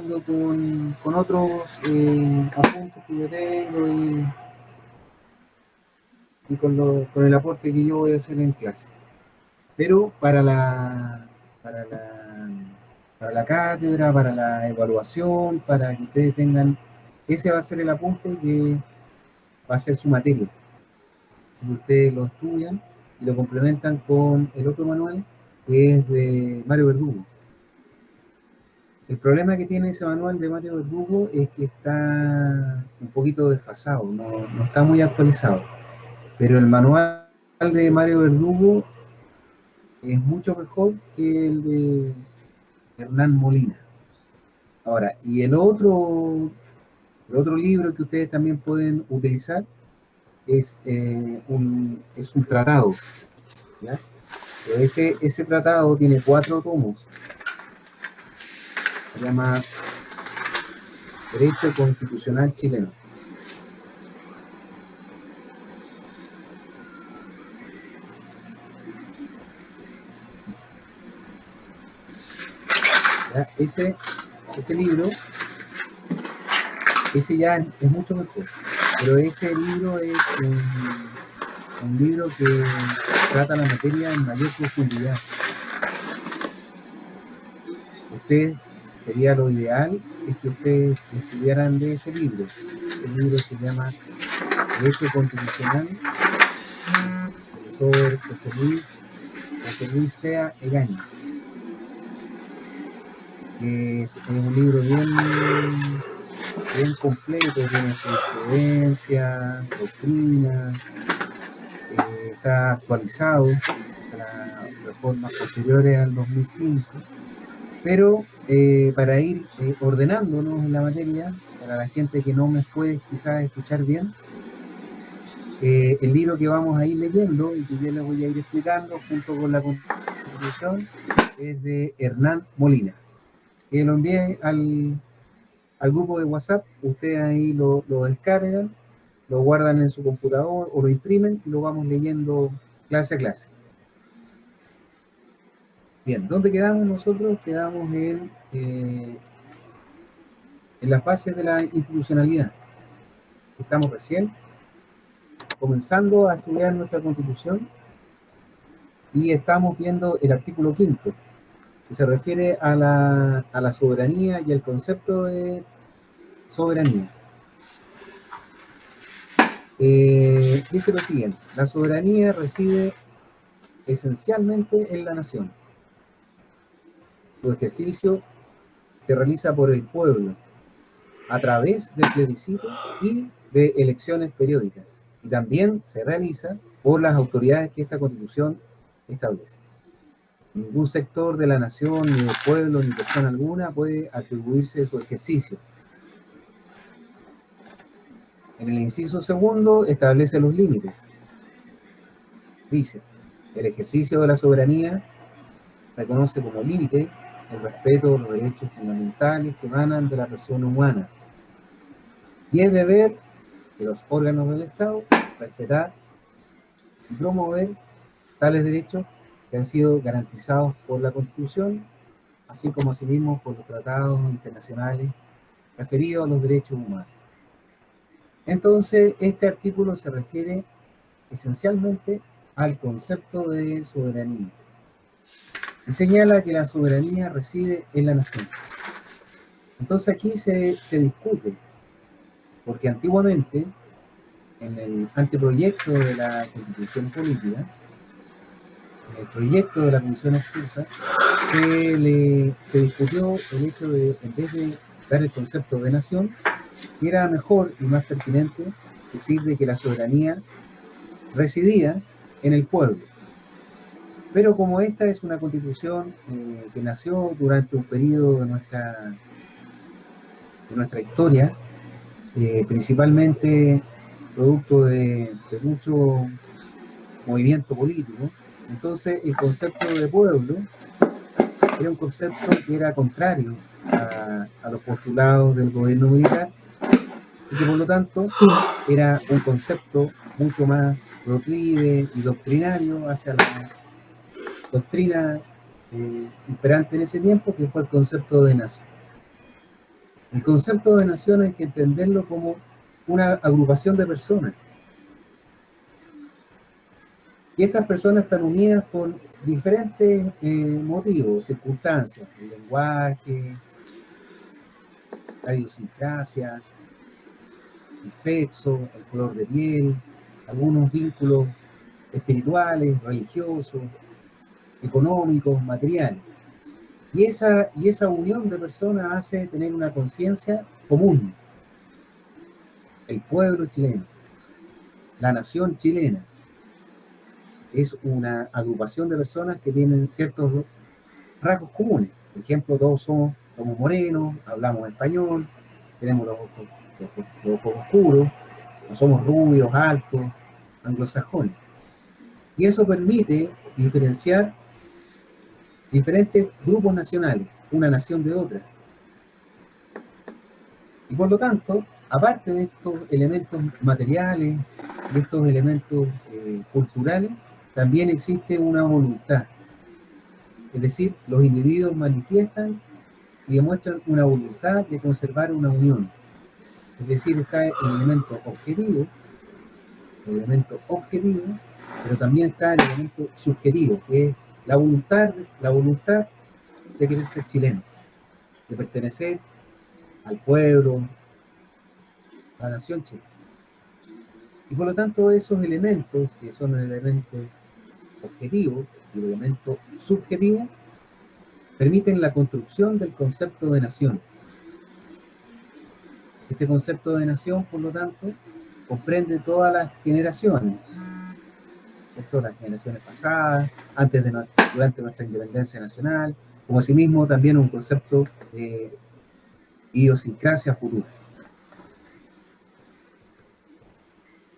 con otros apuntes que yo tengo y con el aporte que yo voy a hacer en clase. Pero para la, para la cátedra, para la evaluación, para que ustedes tengan, ese va a ser el apunte que va a ser su materia. Si ustedes lo estudian y lo complementan con el otro manual, que es de Mario Verdugo. El problema que tiene ese manual de Mario Verdugo es que está un poquito desfasado, no está muy actualizado. Pero el manual de Mario Verdugo es mucho mejor que el de Hernán Molina. Ahora, y el otro libro que ustedes también pueden utilizar es un tratado, ¿ya? Ese tratado tiene 4 tomos. Se llama Derecho Constitucional Chileno. ¿Ya? Ese libro, ese ya es mucho mejor, pero ese libro es un libro que trata la materia en mayor profundidad. Ustedes, sería lo ideal es que ustedes estudiaran de ese libro. Ese libro se llama Derecho Constitucional, profesor José Luis Sea Egaña, que es un libro bien completo, tiene jurisprudencia, doctrina, está actualizado para reformas posteriores al 2005, pero para ir ordenándonos en la materia, para la gente que no me puede quizás escuchar bien, el libro que vamos a ir leyendo y que yo les voy a ir explicando junto con la Constitución es de Hernán Molina, que lo envié al grupo de WhatsApp. Ustedes ahí lo descargan, lo guardan en su computador o lo imprimen y lo vamos leyendo clase a clase. Bien, ¿dónde quedamos nosotros? Quedamos en las bases de la institucionalidad. Estamos recién comenzando a estudiar nuestra Constitución y estamos viendo el artículo 5º, que se refiere a la soberanía y el concepto de soberanía. Dice lo siguiente: la soberanía reside esencialmente en la nación. Su ejercicio se realiza por el pueblo a través del plebiscito y de elecciones periódicas, y también se realiza por las autoridades que esta Constitución establece. Ningún sector de la nación, ni del pueblo, ni persona alguna puede atribuirse su ejercicio. En el inciso 2 establece los límites. Dice: el ejercicio de la soberanía reconoce como límite el respeto de los derechos fundamentales que emanan de la persona humana, y es deber de los órganos del Estado respetar y promover tales derechos que han sido garantizados por la Constitución, así como asimismo por los tratados internacionales referidos a los derechos humanos. Entonces, este artículo se refiere esencialmente al concepto de soberanía y señala que la soberanía reside en la nación. Entonces aquí se discute, porque antiguamente, en el anteproyecto de la Constitución Política, en el proyecto de la Comisión Expulsa, se discutió el hecho de, en vez de dar el concepto de nación, que era mejor y más pertinente decir de que la soberanía residía en el pueblo. Pero como esta es una constitución que nació durante un periodo de nuestra historia, principalmente producto de mucho movimiento político, entonces el concepto de pueblo era un concepto que era contrario a los postulados del gobierno militar, y que por lo tanto era un concepto mucho más proclive y doctrinario hacia la doctrina imperante en ese tiempo, que fue el concepto de nación. El concepto de nación hay que entenderlo como una agrupación de personas. Y estas personas están unidas por diferentes motivos, circunstancias, el lenguaje, la idiosincrasia, el sexo, el color de piel, algunos vínculos espirituales, religiosos, económicos, materiales. Y esa unión de personas hace tener una conciencia común. El pueblo chileno, la nación chilena, es una agrupación de personas que tienen ciertos rasgos comunes. Por ejemplo, todos somos morenos, hablamos español, tenemos los ojos oscuros, no somos rubios, altos, anglosajones. Y eso permite diferenciar diferentes grupos nacionales, una nación de otra. Y por lo tanto, aparte de estos elementos materiales y estos elementos culturales, también existe una voluntad. Es decir, los individuos manifiestan y demuestran una voluntad de conservar una unión. Es decir, está el elemento objetivo, pero también está el elemento subjetivo, que es la voluntad de querer ser chileno, de pertenecer al pueblo, a la nación chilena. Y por lo tanto, esos elementos, que son el elemento objetivo y el elemento subjetivo, permiten la construcción del concepto de nación. Este concepto de nación, por lo tanto, comprende todas las generaciones, las generaciones pasadas, durante nuestra independencia nacional, como asimismo también un concepto de idiosincrasia futura.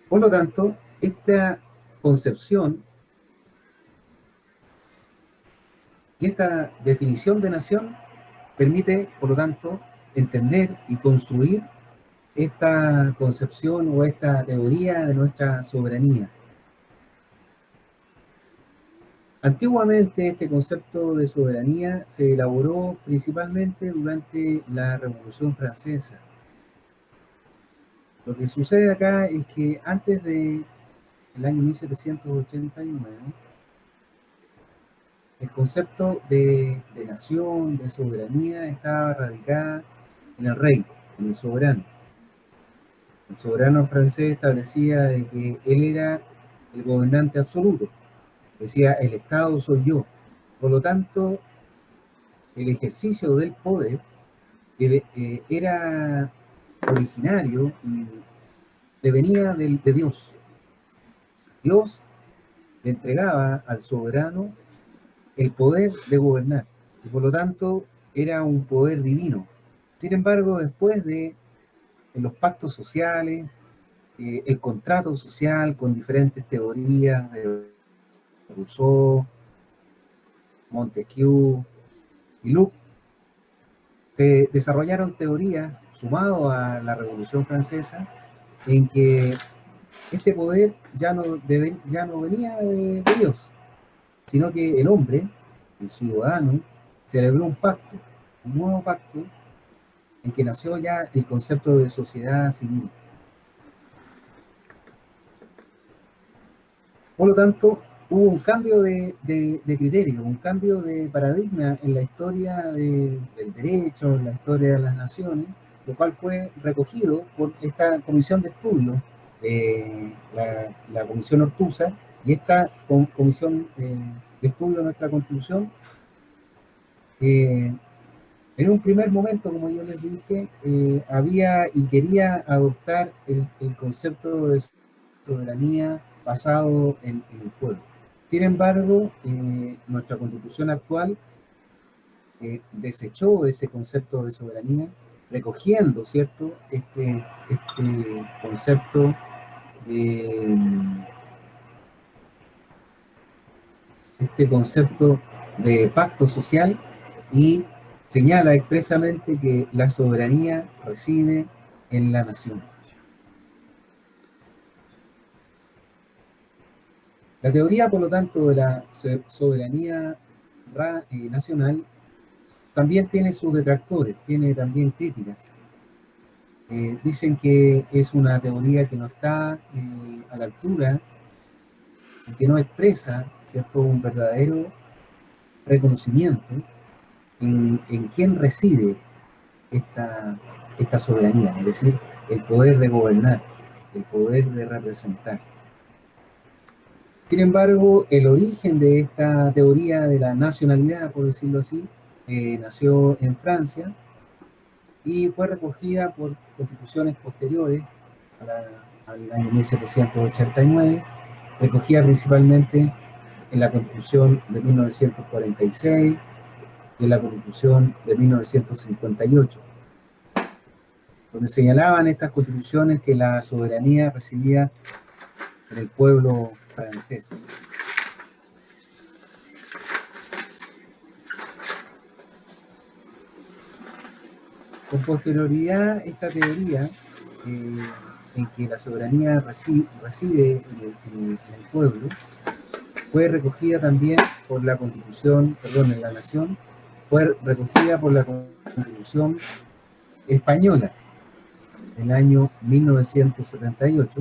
Por lo tanto, esta concepción y esta definición de nación permite, por lo tanto, entender y construir esta concepción o esta teoría de nuestra soberanía. Antiguamente este concepto de soberanía se elaboró principalmente durante la Revolución Francesa. Lo que sucede acá es que antes del año 1789, el concepto de nación, de soberanía, estaba radicada en el rey, en el soberano. El soberano francés establecía de que él era el gobernante absoluto. Decía, el Estado soy yo. Por lo tanto, el ejercicio del poder era originario y devenía de Dios. Dios le entregaba al soberano el poder de gobernar, y por lo tanto era un poder divino. Sin embargo, después de los pactos sociales, el contrato social con diferentes teorías de Rousseau, Montesquieu y Locke, se desarrollaron teorías, sumado a la Revolución Francesa, en que este poder ya no venía de Dios, sino que el hombre, el ciudadano, celebró un nuevo pacto, en que nació ya el concepto de sociedad civil. Por lo tanto, hubo un cambio de criterio, un cambio de paradigma en la historia del derecho, en la historia de las naciones, lo cual fue recogido por esta comisión de estudio, la comisión Ortúzar, y esta comisión de estudio de nuestra Constitución. En un primer momento, como yo les dije, había y quería adoptar el concepto de soberanía basado en el pueblo. Sin embargo, nuestra Constitución actual desechó ese concepto de soberanía, recogiendo, ¿cierto?, este concepto de pacto social, y señala expresamente que la soberanía reside en la nación. La teoría, por lo tanto, de la soberanía nacional también tiene sus detractores, tiene también críticas. Dicen que es una teoría que no está a la altura y que no expresa, ¿cierto?, un verdadero reconocimiento en quién reside esta soberanía, es decir, el poder de gobernar, el poder de representar. Sin embargo, el origen de esta teoría de la nacionalidad, por decirlo así, nació en Francia y fue recogida por constituciones posteriores al año 1789, recogida principalmente en la Constitución de 1946 y en la Constitución de 1958, donde señalaban estas constituciones que la soberanía residía en el pueblo francés. Con posterioridad, esta teoría en que la soberanía reside en el pueblo fue recogida también por la Constitución, perdón, en la Nación, fue recogida por la Constitución española del año 1978,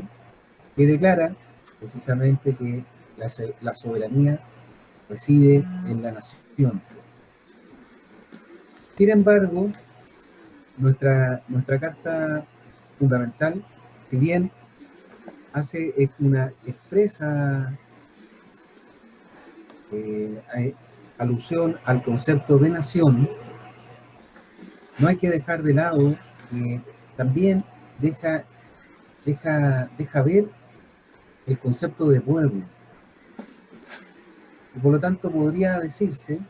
que declara precisamente que la soberanía reside en la nación. Sin embargo, nuestra Carta Fundamental, si bien hace una expresa alusión al concepto de nación, no hay que dejar de lado que también deja ver el concepto de pueblo. Y por lo tanto podría decirse,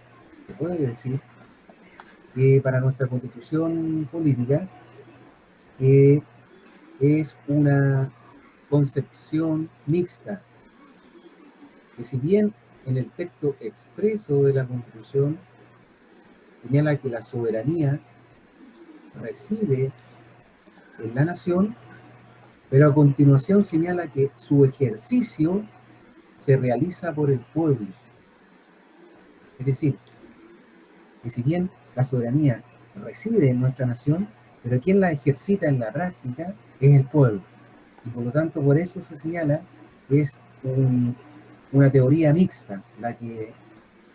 se puede decir, que para nuestra constitución política es una concepción mixta, que si bien en el texto expreso de la Constitución señala que la soberanía reside en la nación, pero a continuación señala que su ejercicio se realiza por el pueblo. Es decir, que si bien la soberanía reside en nuestra nación, pero quien la ejercita en la práctica es el pueblo. Y por lo tanto, por eso se señala que es una teoría mixta la que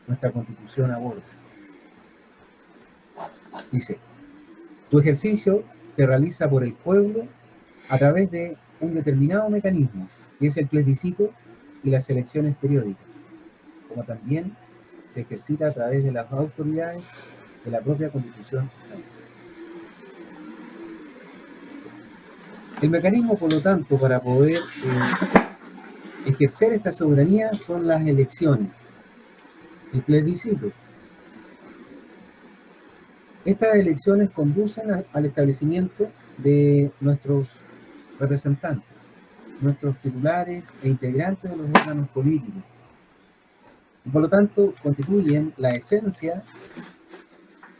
nuestra Constitución aborda. Dice, su ejercicio se realiza por el pueblo a través de un determinado mecanismo, que es el plebiscito y las elecciones periódicas, como también se ejercita a través de las autoridades de la propia Constitución francesa. El mecanismo, por lo tanto, para poder ejercer esta soberanía son las elecciones, el plebiscito. Estas elecciones conducen al establecimiento de nuestros representantes, nuestros titulares e integrantes de los órganos políticos. Y por lo tanto, constituyen la esencia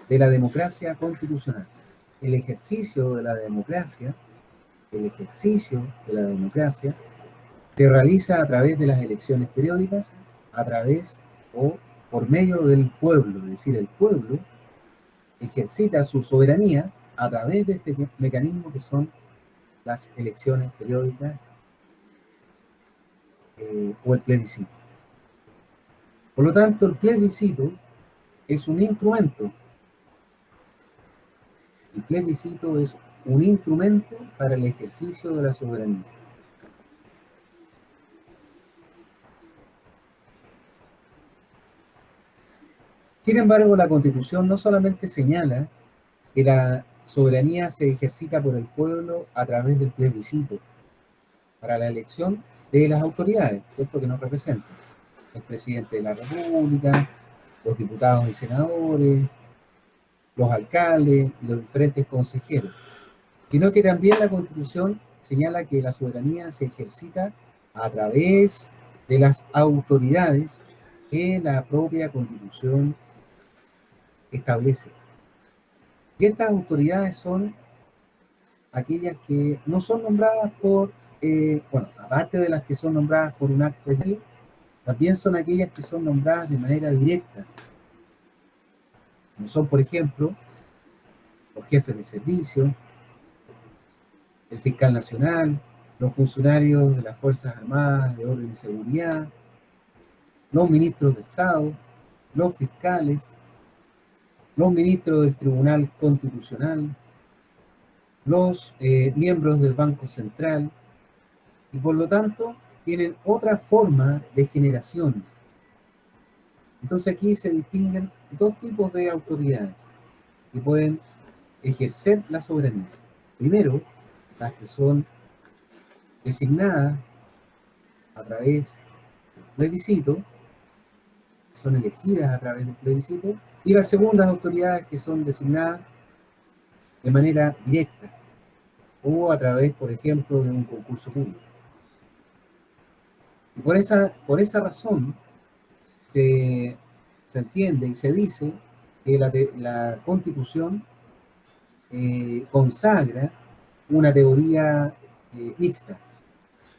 de la democracia constitucional. El ejercicio de la democracia se realiza a través de las elecciones periódicas, a través o por medio del pueblo, es decir, el pueblo ejercita su soberanía a través de este mecanismo que son las elecciones periódicas o el plebiscito. Por lo tanto, el plebiscito es un instrumento. El plebiscito es un instrumento para el ejercicio de la soberanía. Sin embargo, la Constitución no solamente señala que la soberanía se ejercita por el pueblo a través del plebiscito para la elección de las autoridades, ¿cierto?, que nos representan. El presidente de la República, los diputados y senadores, los alcaldes y los diferentes consejeros, sino que también la Constitución señala que la soberanía se ejercita a través de las autoridades que la propia Constitución establece. Y estas autoridades son aquellas que no son nombradas por, aparte de las que son nombradas por un acto de ley, también son aquellas que son nombradas de manera directa. Como son, por ejemplo, los jefes de servicio, el fiscal nacional, los funcionarios de las Fuerzas Armadas, de orden y seguridad, los ministros de Estado, los fiscales, los ministros del Tribunal Constitucional, los miembros del Banco Central, y por lo tanto tienen otra forma de generación. Entonces aquí se distinguen dos tipos de autoridades que pueden ejercer la soberanía. Primero, las que son designadas a través del plebiscito, son elegidas a través del plebiscito, y las segundas autoridades que son designadas de manera directa o a través, por ejemplo, de un concurso público. Y por esa razón se entiende y se dice que la Constitución consagra una teoría mixta,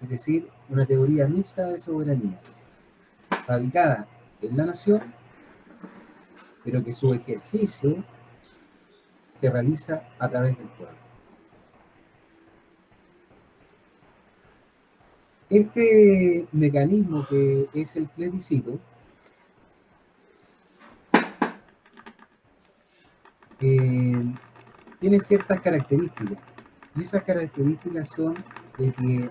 es decir, una teoría mixta de soberanía, radicada en la nación, pero que su ejercicio se realiza a través del pueblo. Este mecanismo que es el plebiscito tiene ciertas características, y esas características son de que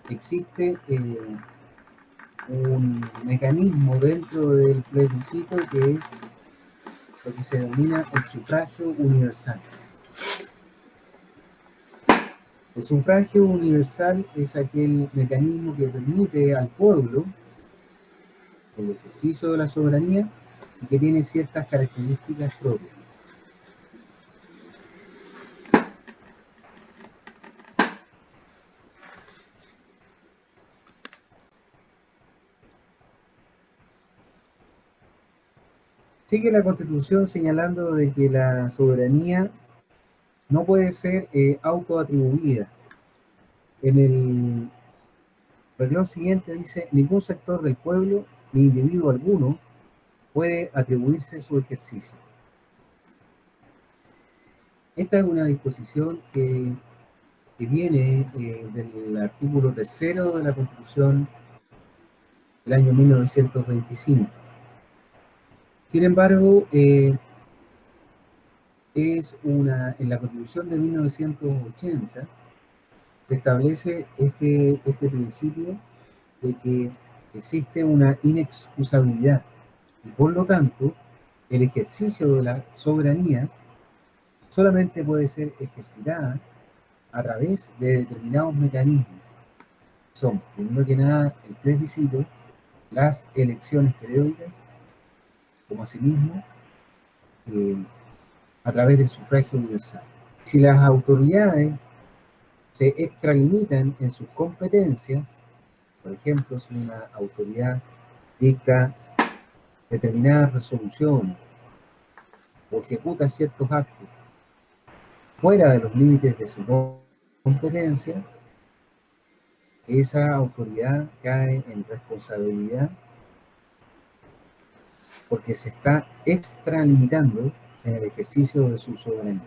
existe un mecanismo dentro del plebiscito que es lo que se denomina el sufragio universal. El sufragio universal es aquel mecanismo que permite al pueblo el ejercicio de la soberanía y que tiene ciertas características propias. Sigue la Constitución señalando de que la soberanía no puede ser autoatribuida. En el renglón siguiente dice: ningún sector del pueblo ni individuo alguno puede atribuirse su ejercicio. Esta es una disposición que viene del artículo 3º de la Constitución del año 1925. Sin embargo, en la Constitución de 1980 se establece este principio de que existe una inexcusabilidad y por lo tanto el ejercicio de la soberanía solamente puede ser ejercitada a través de determinados mecanismos. Son, primero que nada, el plebiscito, las elecciones periódicas, como asimismo a través del sufragio universal. Si las autoridades se extralimitan en sus competencias, por ejemplo, si una autoridad dicta determinadas resoluciones o ejecuta ciertos actos fuera de los límites de su competencia, esa autoridad cae en responsabilidad porque se está extralimitando en el ejercicio de su soberanía.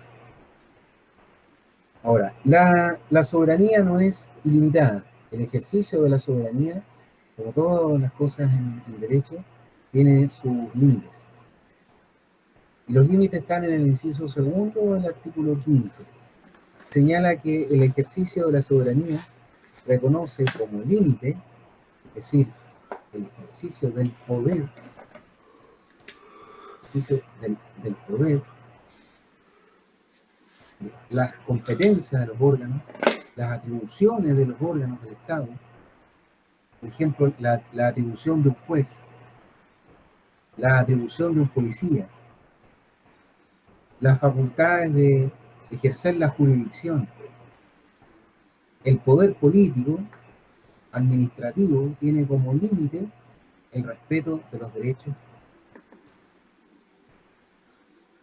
Ahora, la soberanía no es ilimitada. El ejercicio de la soberanía, como todas las cosas en derecho, tiene sus límites. Y los límites están en el inciso segundo del artículo 5º. Señala que el ejercicio de la soberanía reconoce como límite, es decir, el ejercicio del poder, las competencias de los órganos, las atribuciones de los órganos del Estado, por ejemplo, la atribución de un juez, la atribución de un policía, las facultades de ejercer la jurisdicción, el poder político, administrativo, tiene como límite el respeto de los derechos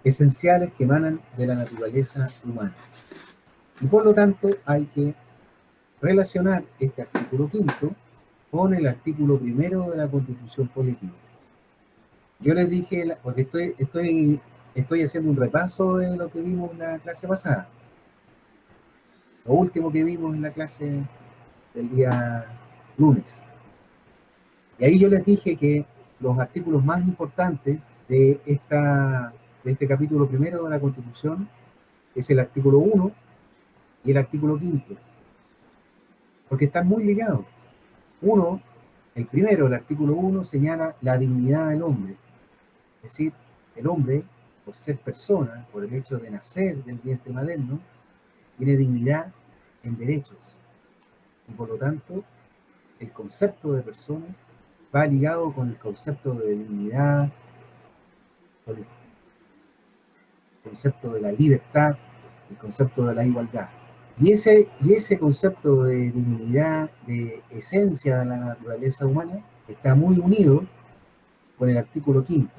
esenciales que emanan de la naturaleza humana. Y por lo tanto hay que relacionar este artículo 5º con el artículo 1º de la Constitución Política. Yo les dije, porque estoy haciendo un repaso de lo que vimos en la clase pasada. lo último que vimos en la clase del día lunes. Y ahí yo les dije que los artículos más importantes de este capítulo primero de la Constitución es el artículo 1 y el artículo 5, porque están muy ligados. Uno, el primero, el artículo 1, señala la dignidad del hombre, es decir, el hombre, por ser persona, por el hecho de nacer del vientre materno, tiene dignidad en derechos, y por lo tanto, el concepto de persona va ligado con el concepto de dignidad, con el concepto de la libertad, el concepto de la igualdad. Y ese concepto de dignidad, de esencia de la naturaleza humana, está muy unido con el artículo 5,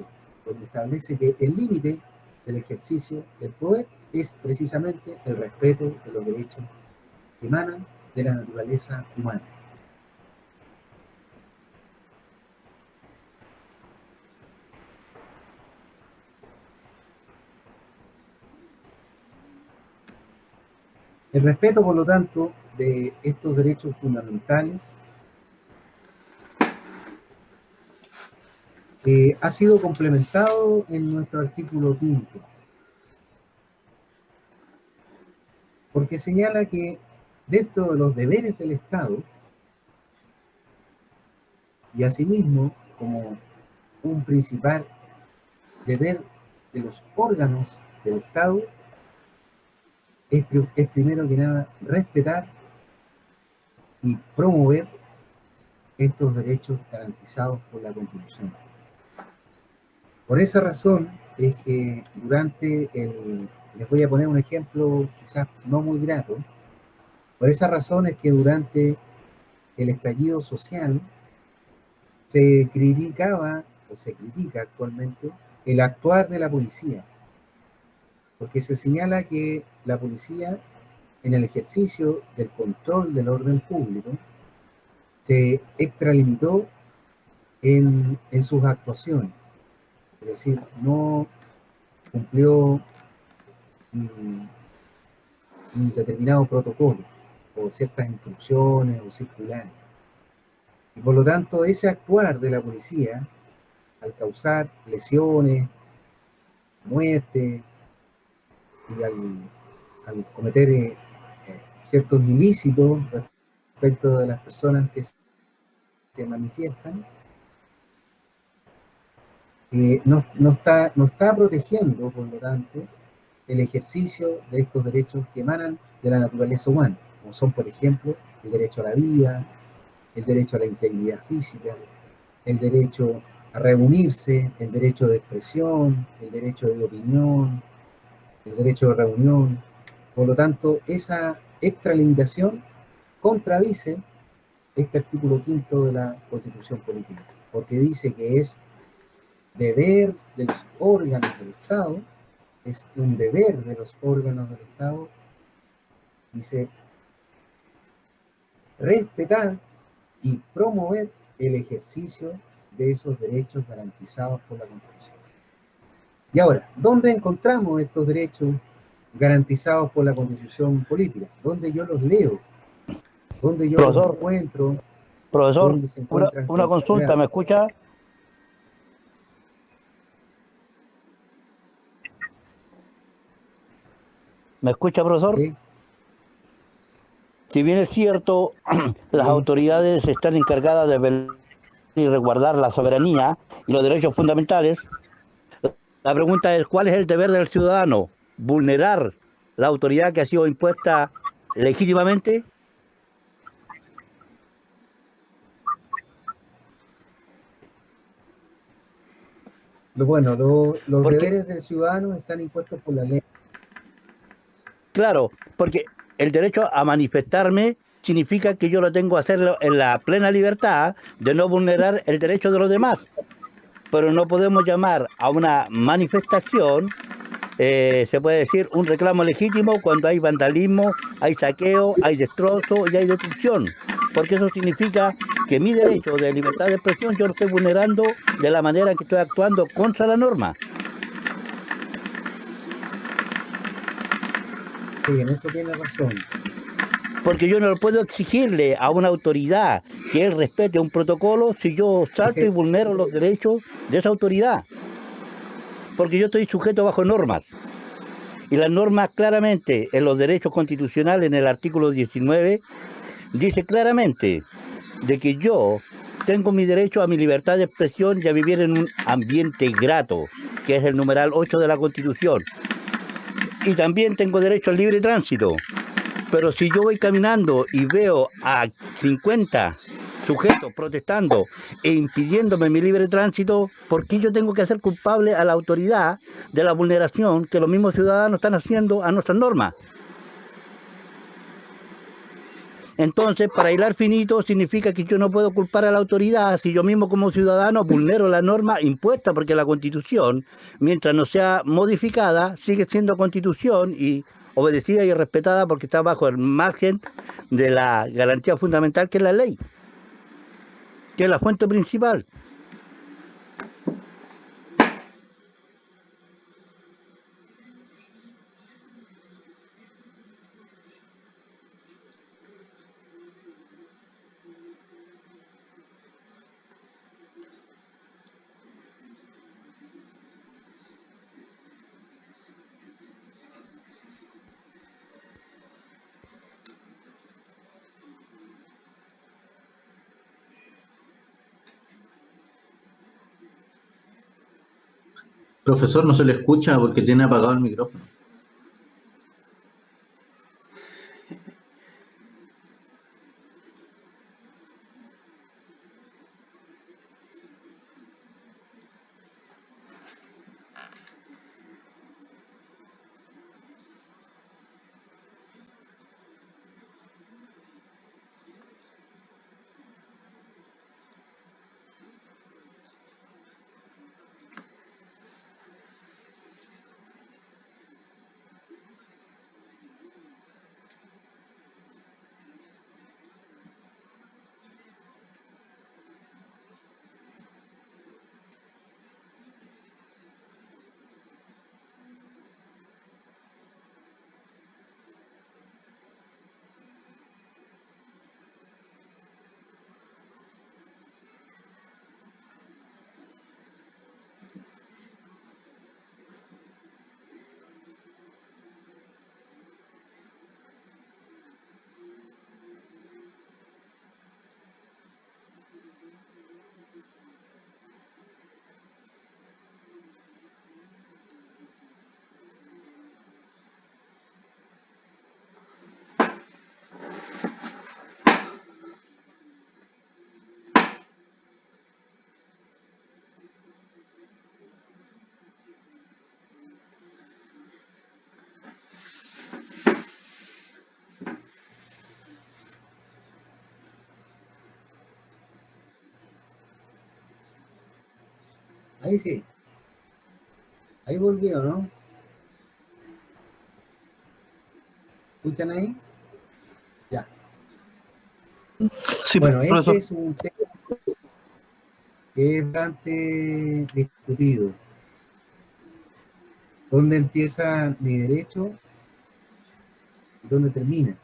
donde establece que el límite del ejercicio del poder es precisamente el respeto de los derechos que emanan de la naturaleza humana. El respeto, por lo tanto, de estos derechos fundamentales ha sido complementado en nuestro artículo 5, porque señala que dentro de los deberes del Estado, y asimismo como un principal deber de los órganos del Estado, es primero que nada respetar y promover estos derechos garantizados por la Constitución. Por esa razón es que les voy a poner un ejemplo quizás no muy grato, por esa razón es que durante el estallido social se criticaba o se critica actualmente el actuar de la policía, porque se señala que la policía en el ejercicio del control del orden público se extralimitó en sus actuaciones, es decir, no cumplió un, un determinado protocolo o ciertas instrucciones o circulares. Y por lo tanto, ese actuar de la policía, al causar lesiones, muerte y al cometer ciertos ilícitos respecto de las personas que se manifiestan, no está protegiendo, por lo tanto, el ejercicio de estos derechos que emanan de la naturaleza humana, como son, por ejemplo, el derecho a la vida, el derecho a la integridad física, el derecho a reunirse, el derecho de expresión, el derecho de opinión, el derecho de reunión. Por lo tanto, esa extralimitación contradice este artículo 5 de la Constitución Política, porque dice que es deber de los órganos del Estado, es un deber de los órganos del Estado, dice, respetar y promover el ejercicio de esos derechos garantizados por la Constitución. Y ahora, ¿dónde encontramos estos derechos garantizados por la Constitución Política? ¿Dónde yo los leo? ¿Dónde yo los Profesor, encuentro? profesor, ¿Dónde se una, encuentran una consulta, consagrados? ¿me escucha? ¿Me escucha, profesor? ¿Sí? Si bien es cierto, las ¿Sí? autoridades están encargadas de velar y resguardar la soberanía y los derechos fundamentales, la pregunta es, ¿cuál es el deber del ciudadano? ¿Vulnerar la autoridad que ha sido impuesta legítimamente? Bueno, los Porque, deberes del ciudadano están impuestos por la ley. claro, porque el derecho a manifestarme significa que yo lo tengo que hacerlo en la plena libertad de no vulnerar el derecho de los demás. Pero no podemos llamar a una manifestación, se puede decir, un reclamo legítimo cuando hay vandalismo, hay saqueo, hay destrozo y hay destrucción. Porque eso significa que mi derecho de libertad de expresión yo lo estoy vulnerando de la manera que estoy actuando contra la norma. Sí, en eso tiene razón. Porque yo no puedo exigirle a una autoridad que él respete un protocolo si yo salto y Ese, vulnero los derechos de esa autoridad. Porque yo estoy sujeto bajo normas. Y las normas claramente en los derechos constitucionales, en el artículo 19, dice claramente de que yo tengo mi derecho a mi libertad de expresión y a vivir en un ambiente grato, que es el numeral 8 de la Constitución. Y también tengo derecho al libre tránsito. Pero si yo voy caminando y veo a 50 sujetos protestando e impidiéndome mi libre tránsito, ¿por qué yo tengo que hacer culpable a la autoridad de la vulneración que los mismos ciudadanos están haciendo a nuestras normas? Entonces, para hilar finito, significa que yo no puedo culpar a la autoridad si yo mismo como ciudadano vulnero la norma impuesta, porque la Constitución, mientras no sea modificada, sigue siendo Constitución y obedecida y respetada porque está bajo el margen de la garantía fundamental que es la ley, que es la fuente principal. Profesor, no se le escucha porque tiene apagado el micrófono. ahí sí, ahí volvió, ¿no? ¿Escuchan ahí? Ya. Sí, Bueno, este profesor. es un tema que es bastante discutido. ¿Dónde empieza mi derecho y dónde termina?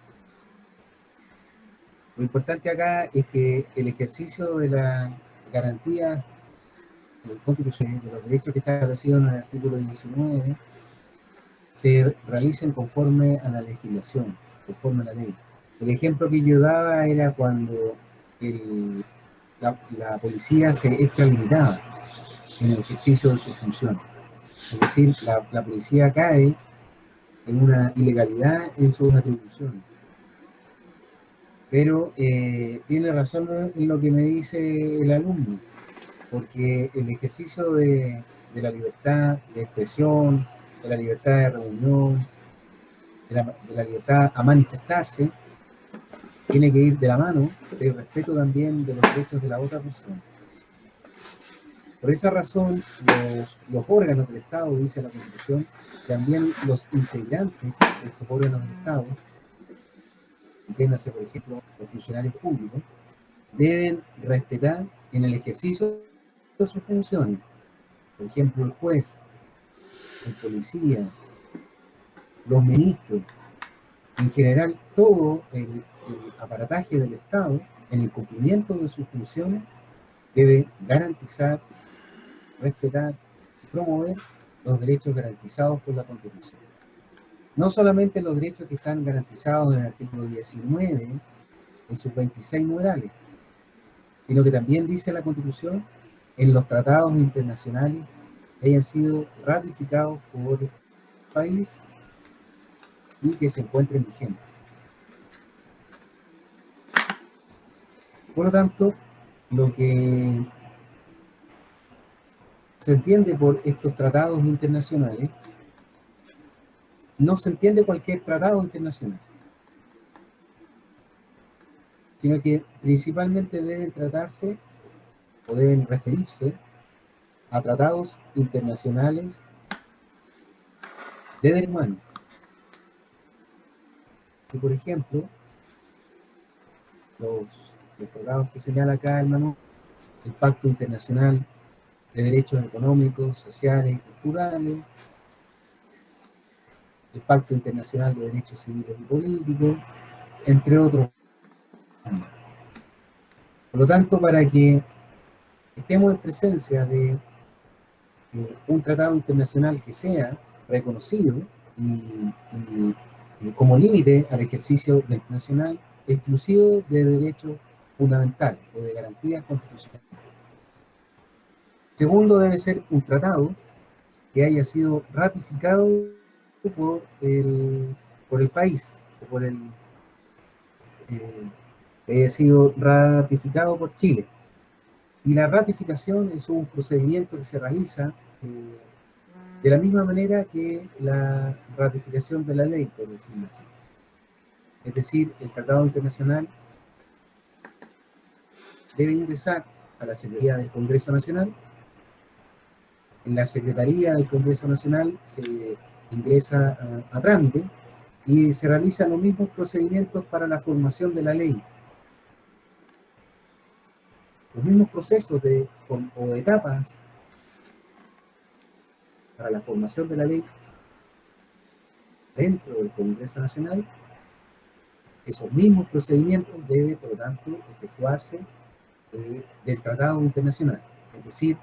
Lo importante acá es que el ejercicio de la garantía constitucional de los derechos que está establecido en el artículo 19 se realicen conforme a la legislación, conforme a la ley. El ejemplo que yo daba era cuando la policía se extralimitaba en el ejercicio de su función. Es decir, la policía cae en una ilegalidad en sus atribuciones. Pero tiene razón en lo que me dice el alumno, porque el ejercicio de la libertad de expresión, de la libertad de reunión, de la libertad a manifestarse, tiene que ir de la mano del respeto también de los derechos de la otra persona. Por esa razón, los órganos del Estado, dice la Constitución, también los integrantes de estos órganos del Estado, entiéndase, por ejemplo, los funcionarios públicos, deben respetar en el ejercicio de sus funciones. Por ejemplo, el juez, el policía, los ministros, en general todo aparataje del Estado, en el cumplimiento de sus funciones, debe garantizar, respetar y promover los derechos garantizados por la Constitución. No solamente los derechos que están garantizados en el artículo 19, en sus 26 numerales, sino que también dice la Constitución en los tratados internacionales que hayan sido ratificados por el país y que se encuentren vigentes. Por lo tanto, lo que se entiende por estos tratados internacionales, no se entiende cualquier tratado internacional, sino que principalmente deben tratarse o deben referirse a tratados internacionales de derechos humanos. Y por ejemplo, los tratados que señala acá el manual, el Pacto Internacional de Derechos Económicos, Sociales y Culturales, el Pacto Internacional de Derechos Civiles y Políticos, entre otros. Por lo tanto, para que estemos en presencia de un tratado internacional que sea reconocido y como límite al ejercicio del nacional exclusivo de derechos fundamentales o de garantías constitucionales. Segundo, debe ser un tratado que haya sido ratificado por el país, o por que haya sido ratificado por Chile. Y la ratificación es un procedimiento que se realiza de la misma manera que la ratificación de la ley, por decirlo así. Es decir, el Tratado Internacional debe ingresar a la Secretaría del Congreso Nacional. En la Secretaría del Congreso Nacional se ingresa a trámite y se realizan los mismos procedimientos para la formación de la ley. Los mismos procesos o de etapas para la formación de la ley dentro del Congreso Nacional. Esos mismos procedimientos deben, por lo tanto, efectuarse del Tratado Internacional. Es decir,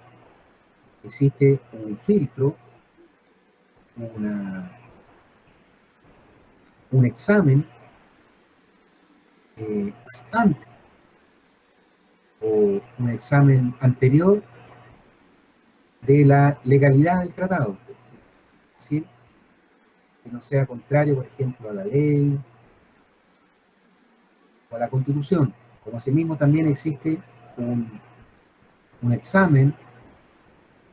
existe un filtro, un examen antes o un examen anterior de la legalidad del tratado. Es decir, que no sea contrario, por ejemplo, a la ley o a la Constitución. Como asimismo también existe un examen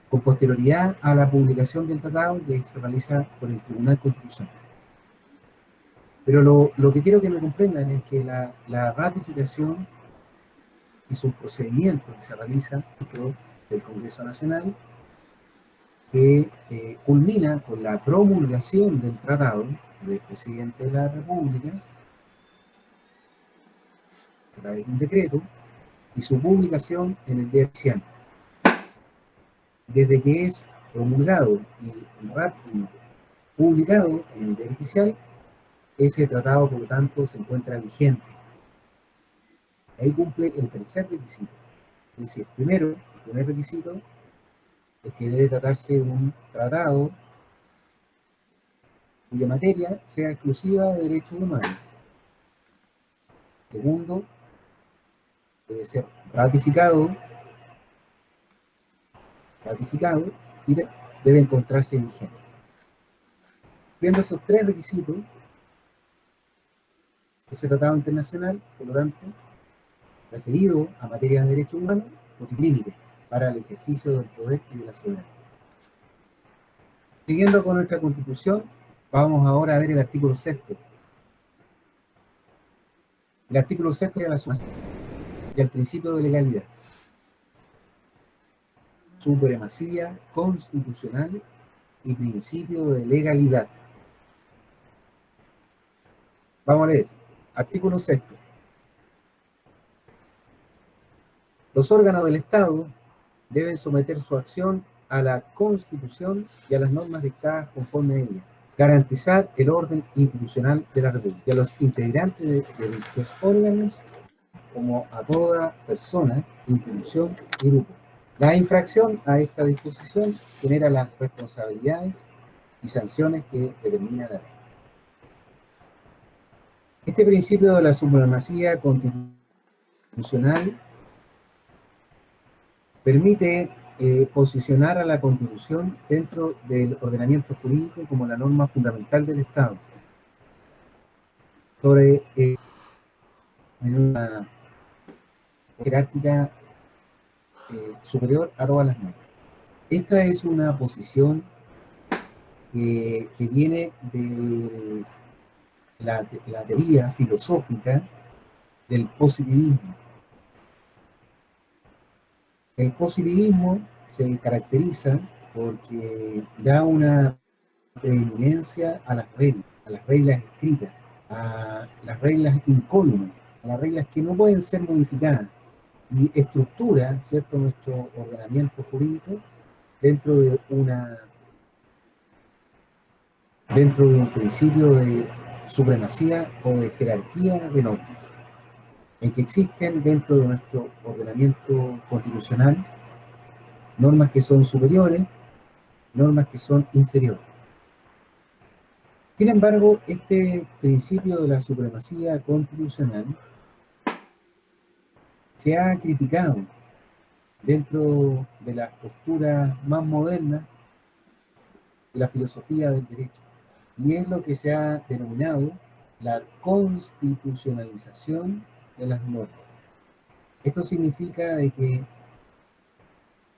con posterioridad a la publicación del tratado que se realiza por el Tribunal Constitucional. Pero lo que quiero que me comprendan es que la ratificación es un procedimiento que se realiza dentro del Congreso Nacional que culmina con la promulgación del tratado del presidente de la República a través de un decreto y su publicación en el diario oficial. Desde que es promulgado y publicado en el diario oficial, ese tratado, por lo tanto, se encuentra vigente. Ahí cumple el tercer requisito. Es decir, el primer requisito es que debe tratarse de un tratado cuya materia sea exclusiva de derechos humanos. Segundo, debe ser ratificado y debe encontrarse vigente. Viendo esos tres requisitos, ese tratado internacional, por lo tanto, referido a materias de derechos humanos, no tiene límite para el ejercicio del poder y de la soberanía. Siguiendo con nuestra Constitución, vamos ahora a ver el artículo 6. El artículo 6 de la supremacía y el principio de legalidad. Supremacía constitucional y principio de legalidad. Vamos a leer. Artículo 6. Los órganos del Estado deben someter su acción a la Constitución y a las normas dictadas conforme a ella. garantizar el orden institucional de la República, y a los integrantes de dichos órganos, como a toda persona, institución y grupo. La infracción a esta disposición genera las responsabilidades y sanciones que determina la ley. Este principio de la supremacía constitucional permite posicionar a la Constitución dentro del ordenamiento jurídico como la norma fundamental del Estado, sobre en una jerárquica superior a todas las normas. Esta es una posición que viene de la teoría filosófica del positivismo. El positivismo se caracteriza porque da una preeminencia a las reglas escritas, a las reglas incólumes, a las reglas que no pueden ser modificadas, y estructura, ¿cierto?, nuestro ordenamiento jurídico dentro de un principio de supremacía o de jerarquía de normas, en que existen dentro de nuestro ordenamiento constitucional normas que son superiores, normas que son inferiores. Sin embargo, este principio de la supremacía constitucional se ha criticado dentro de las posturas más modernas de la filosofía del derecho, y es lo que se ha denominado la constitucionalización de las normas. Esto significa de que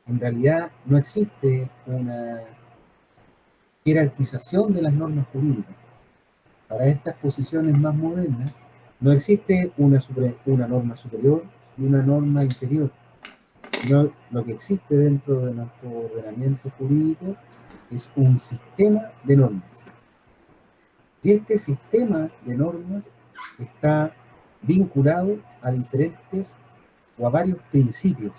en realidad no existe una jerarquización de las normas jurídicas. Para estas posiciones más modernas no existe una norma superior y una norma inferior, sino lo que existe dentro de nuestro ordenamiento jurídico es un sistema de normas. Y este sistema de normas está vinculado a diferentes o a varios principios.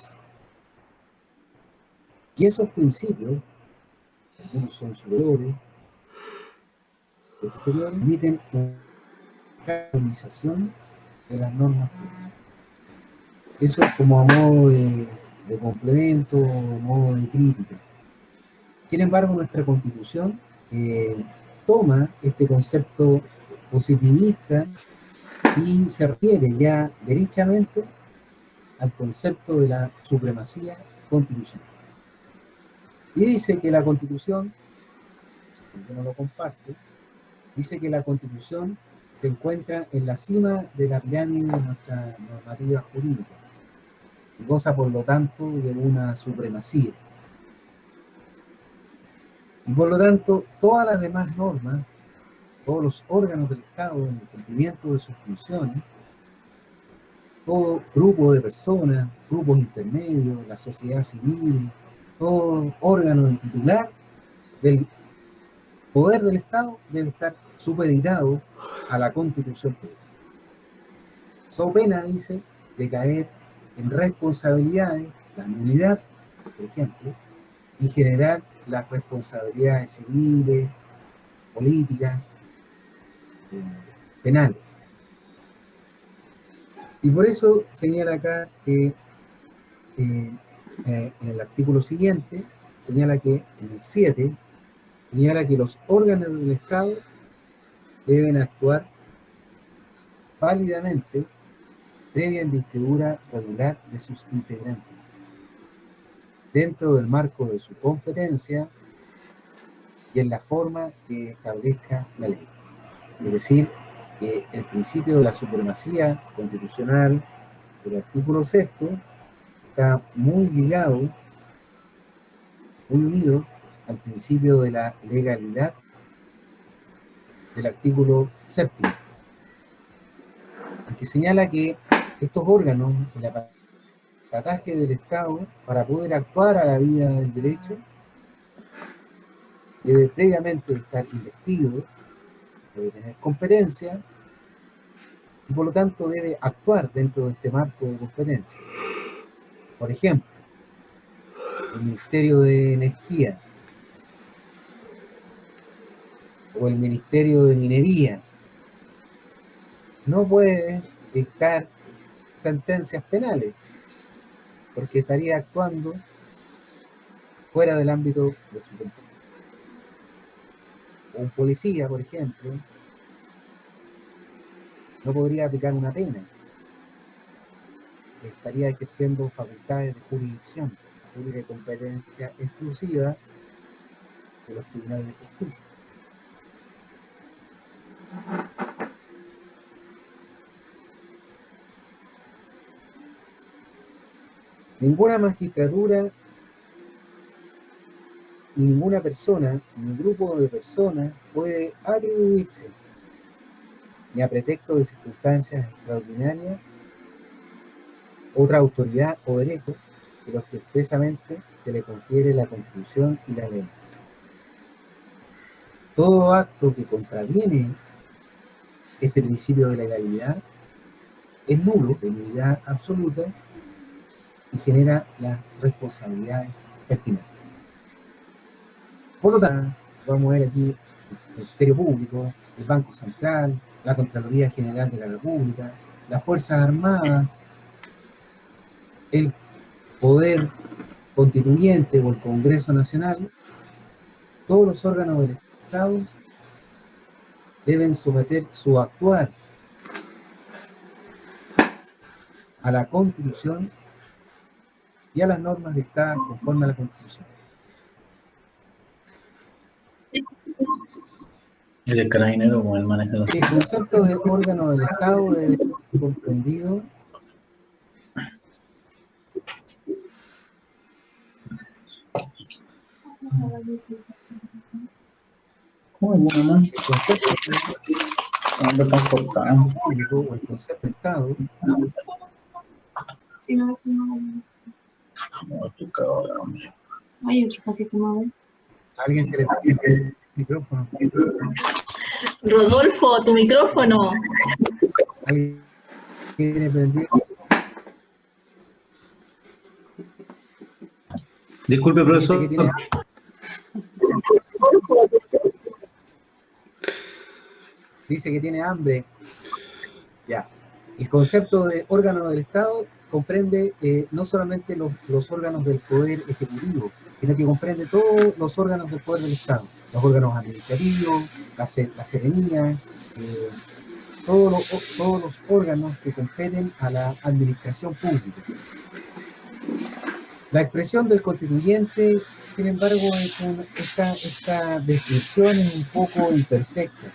Y esos principios, algunos son superiores, inferiores, permiten una canonización de las normas jurídicas. Eso es como a modo de complemento, a modo de crítica. Sin embargo, nuestra Constitución toma este concepto positivista y se refiere ya derechamente al concepto de la supremacía constitucional. Y dice que la Constitución, yo no lo comparto, dice que la Constitución se encuentra en la cima de la pirámide de nuestra normativa jurídica y goza, por lo tanto, de una supremacía. Y por lo tanto, todas las demás normas, todos los órganos del Estado en el cumplimiento de sus funciones, todo grupo de personas, grupos intermedios, la sociedad civil, todo órgano titular del poder del Estado debe estar supeditado a la Constitución. So pena, dice, de caer en responsabilidades, la nulidad, por ejemplo, y generar las responsabilidades civiles, políticas, penales. Y por eso señala acá que en el artículo siguiente, señala que en el 7, señala que los órganos del Estado deben actuar válidamente previa investidura regular de sus integrantes, dentro del marco de su competencia y en la forma que establezca la ley. Es decir, que el principio de la supremacía constitucional del artículo 6 está muy ligado, muy unido al principio de la legalidad del artículo 7, que señala que estos órganos, el aparataje del Estado, para poder actuar a la vida del derecho, debe previamente estar investido, debe tener competencia y por lo tanto debe actuar dentro de este marco de competencia. Por ejemplo, el Ministerio de Energía o el Ministerio de Minería no puede dictar sentencias penales, porque estaría actuando fuera del ámbito de su competencia. Un policía, por ejemplo, no podría aplicar una pena, que estaría ejerciendo facultades de jurisdicción, de competencia exclusiva de los tribunales de justicia. Ninguna magistratura, ni ninguna persona, ni grupo de personas puede atribuirse, ni a pretexto de circunstancias extraordinarias, otra autoridad o derecho de los que expresamente se le confiere la Constitución y la ley. Todo acto que contraviene este principio de legalidad es nulo, de nulidad absoluta, y genera las responsabilidades pertinentes. Por lo tanto, vamos a ver aquí el Ministerio Público, el Banco Central, la Contraloría General de la República, las Fuerzas Armadas, el Poder Constituyente o el Congreso Nacional, todos los órganos del Estado deben someter su actuar a la Constitución y a las normas dictadas conforme a la Constitución. El carabinero o el manejador. El concepto de órgano del Estado debe ser comprendido ¿Cómo es, mamá? el concepto ¿Dónde están cortando? público o el concepto de Estado Si no, No, qué cabrón, hombre. hay otro paquete más. a alguien se le pide el micrófono. Rodolfo, tu micrófono. ¿Alguien tiene prendido? Disculpe, profesor. Dice que tiene hambre. Ya. El concepto de órgano del Estado comprende no solamente los órganos del Poder Ejecutivo, sino que comprende todos los órganos del Poder del Estado, los órganos administrativos, la Seremía, todos los órganos que competen a la administración pública. La expresión del constituyente, sin embargo, esta descripción es un poco imperfecta,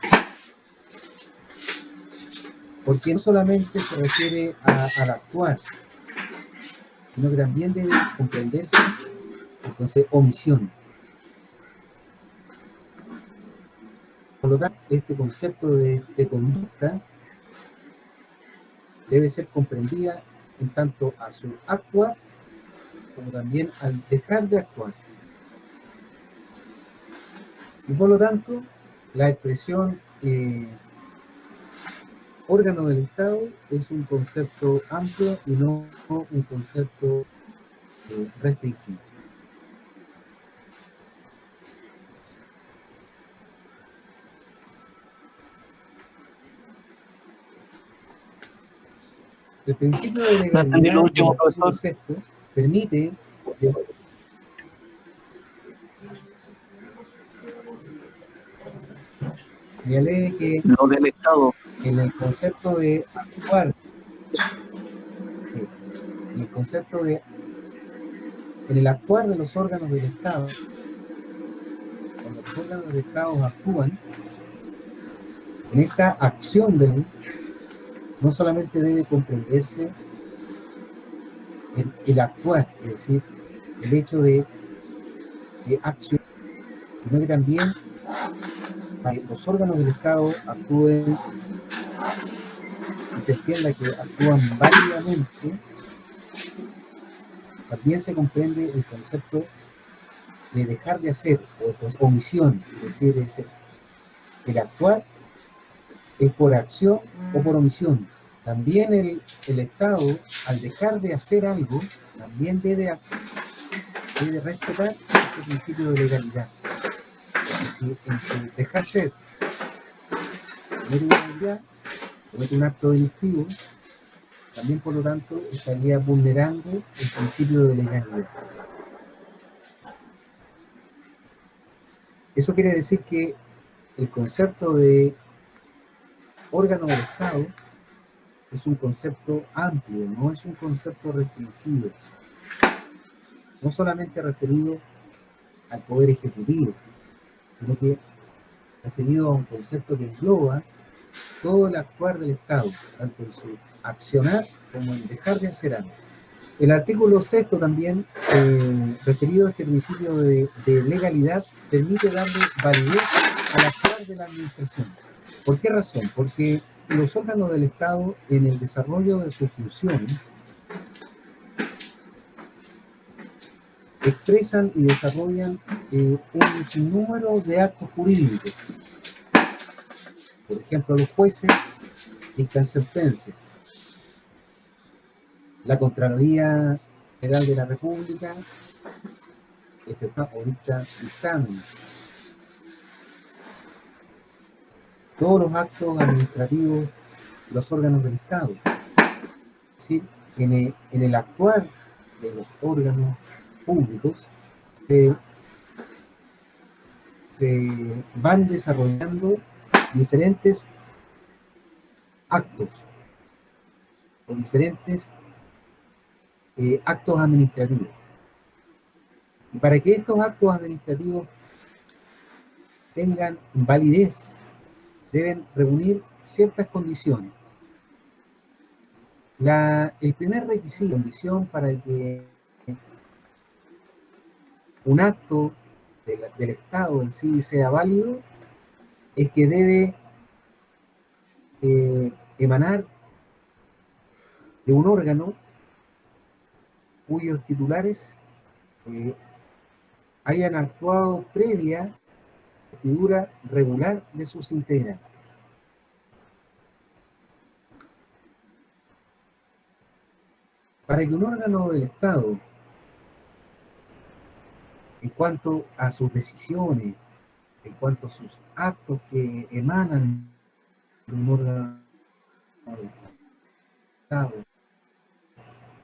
porque no solamente se refiere al actuar, sino que también debe comprenderse entonces omisión. Por lo tanto, este concepto de conducta debe ser comprendida en tanto a su actuar como también al dejar de actuar. Y por lo tanto, la expresión órgano del Estado es un concepto amplio y no un concepto restringido. El principio de legalidad del artículo 6 permite señalé que lo del Estado. En el concepto de actuar, en el actuar de los órganos del Estado, cuando los órganos del Estado actúan, en esta acción no solamente debe comprenderse el actuar, es decir, el hecho de acción, sino que también para que los órganos del Estado actúen y se entienda que actúan válidamente, también se comprende el concepto de dejar de hacer, o omisión, es decir, el actuar es por acción o por omisión. También el Estado, al dejar de hacer algo, también debe respetar este principio de legalidad. si en su dejar ser comete una maldad, comete un acto delictivo, también por lo tanto estaría vulnerando el principio de legalidad. Eso quiere decir que el concepto de órgano del Estado es un concepto amplio, no es un concepto restringido, no solamente referido al Poder Ejecutivo, sino que referido a un concepto que engloba todo el actuar del Estado, tanto en su accionar como en dejar de hacer algo. El artículo 6 también, referido a este principio de legalidad, permite darle validez al actuar de la administración. ¿Por qué razón? Porque los órganos del Estado, en el desarrollo de sus funciones, expresan y desarrollan un sinnúmero de actos jurídicos. Por ejemplo, los jueces dictan sentencias. La Contraloría General de la República efectúa o dicta dictámenes. Todos los actos administrativos de los órganos del Estado. Es decir, en el actuar de los órganos públicos se van desarrollando diferentes actos o diferentes actos administrativos. Y para que estos actos administrativos tengan validez, deben reunir ciertas condiciones. El primer requisito, condición para que un acto del Estado en sí sea válido, es que debe emanar de un órgano cuyos titulares hayan actuado previa investidura regular de sus integrantes. Para que un órgano del Estado, en cuanto a sus decisiones, en cuanto a sus actos que emanan de un órgano del Estado,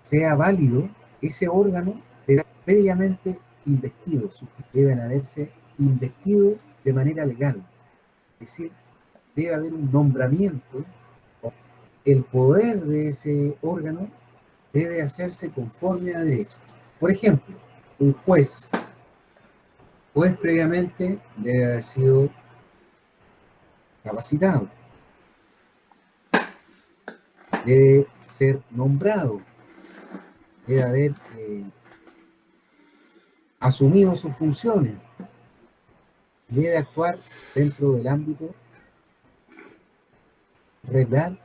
sea válido, ese órgano debe previamente investido, deben haberse investido de manera legal. Es decir, debe haber un nombramiento, el poder de ese órgano debe hacerse conforme a derecho. Por ejemplo, un juez previamente debe haber sido capacitado, debe ser nombrado, debe haber asumido sus funciones, debe actuar dentro del ámbito regular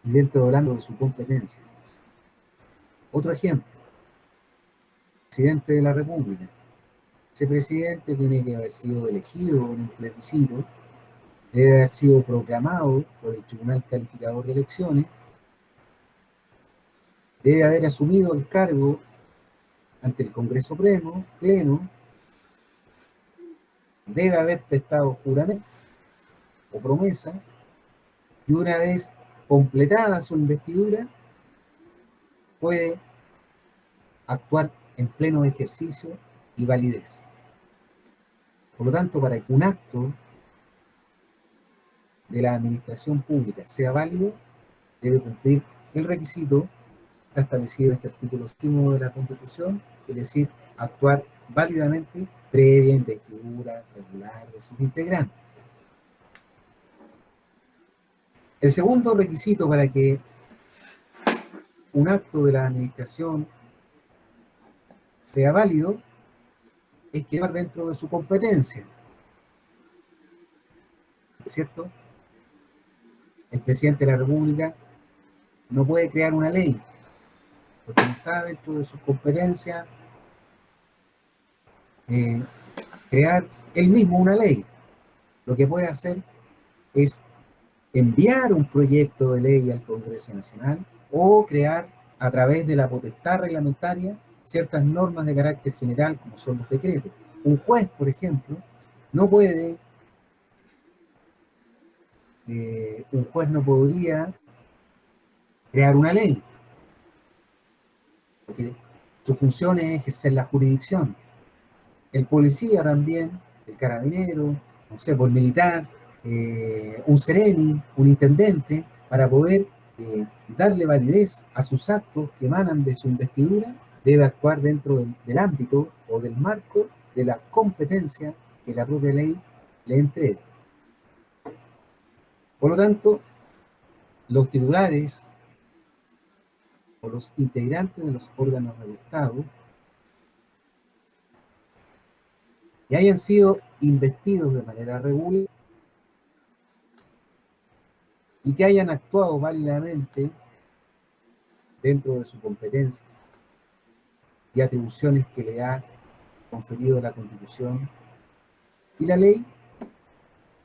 y dentro del ámbito de su competencia. Otro ejemplo, presidente de la República. Ese presidente tiene que haber sido elegido en un plebiscito, debe haber sido proclamado por el Tribunal Calificador de Elecciones, debe haber asumido el cargo ante el Congreso Pleno, debe haber prestado juramento o promesa, y una vez completada su investidura, puede actuar en pleno ejercicio y validez. Por lo tanto, para que un acto de la administración pública sea válido, debe cumplir el requisito está establecido en este artículo 5 de la Constitución, es decir, actuar válidamente previa investidura regular de sus integrantes. El segundo requisito para que un acto de la administración sea válido es que va dentro de su competencia. ¿Es cierto? El presidente de la República no puede crear una ley, porque no está dentro de su competencia crear él mismo una ley. Lo que puede hacer es enviar un proyecto de ley al Congreso Nacional o crear a través de la potestad reglamentaria ciertas normas de carácter general como son los decretos. un juez, por ejemplo, no puede, un juez no podría crear una ley, porque su función es ejercer la jurisdicción. El policía también, el carabinero, no sé, por militar, un sereni, un intendente, para poder darle validez a sus actos que emanan de su investidura, debe actuar dentro del ámbito o del marco de la competencia que la propia ley le entrega. Por lo tanto, los titulares o los integrantes de los órganos del Estado que hayan sido investidos de manera regular y que hayan actuado válidamente dentro de su competencia y atribuciones que le ha conferido la Constitución y la ley,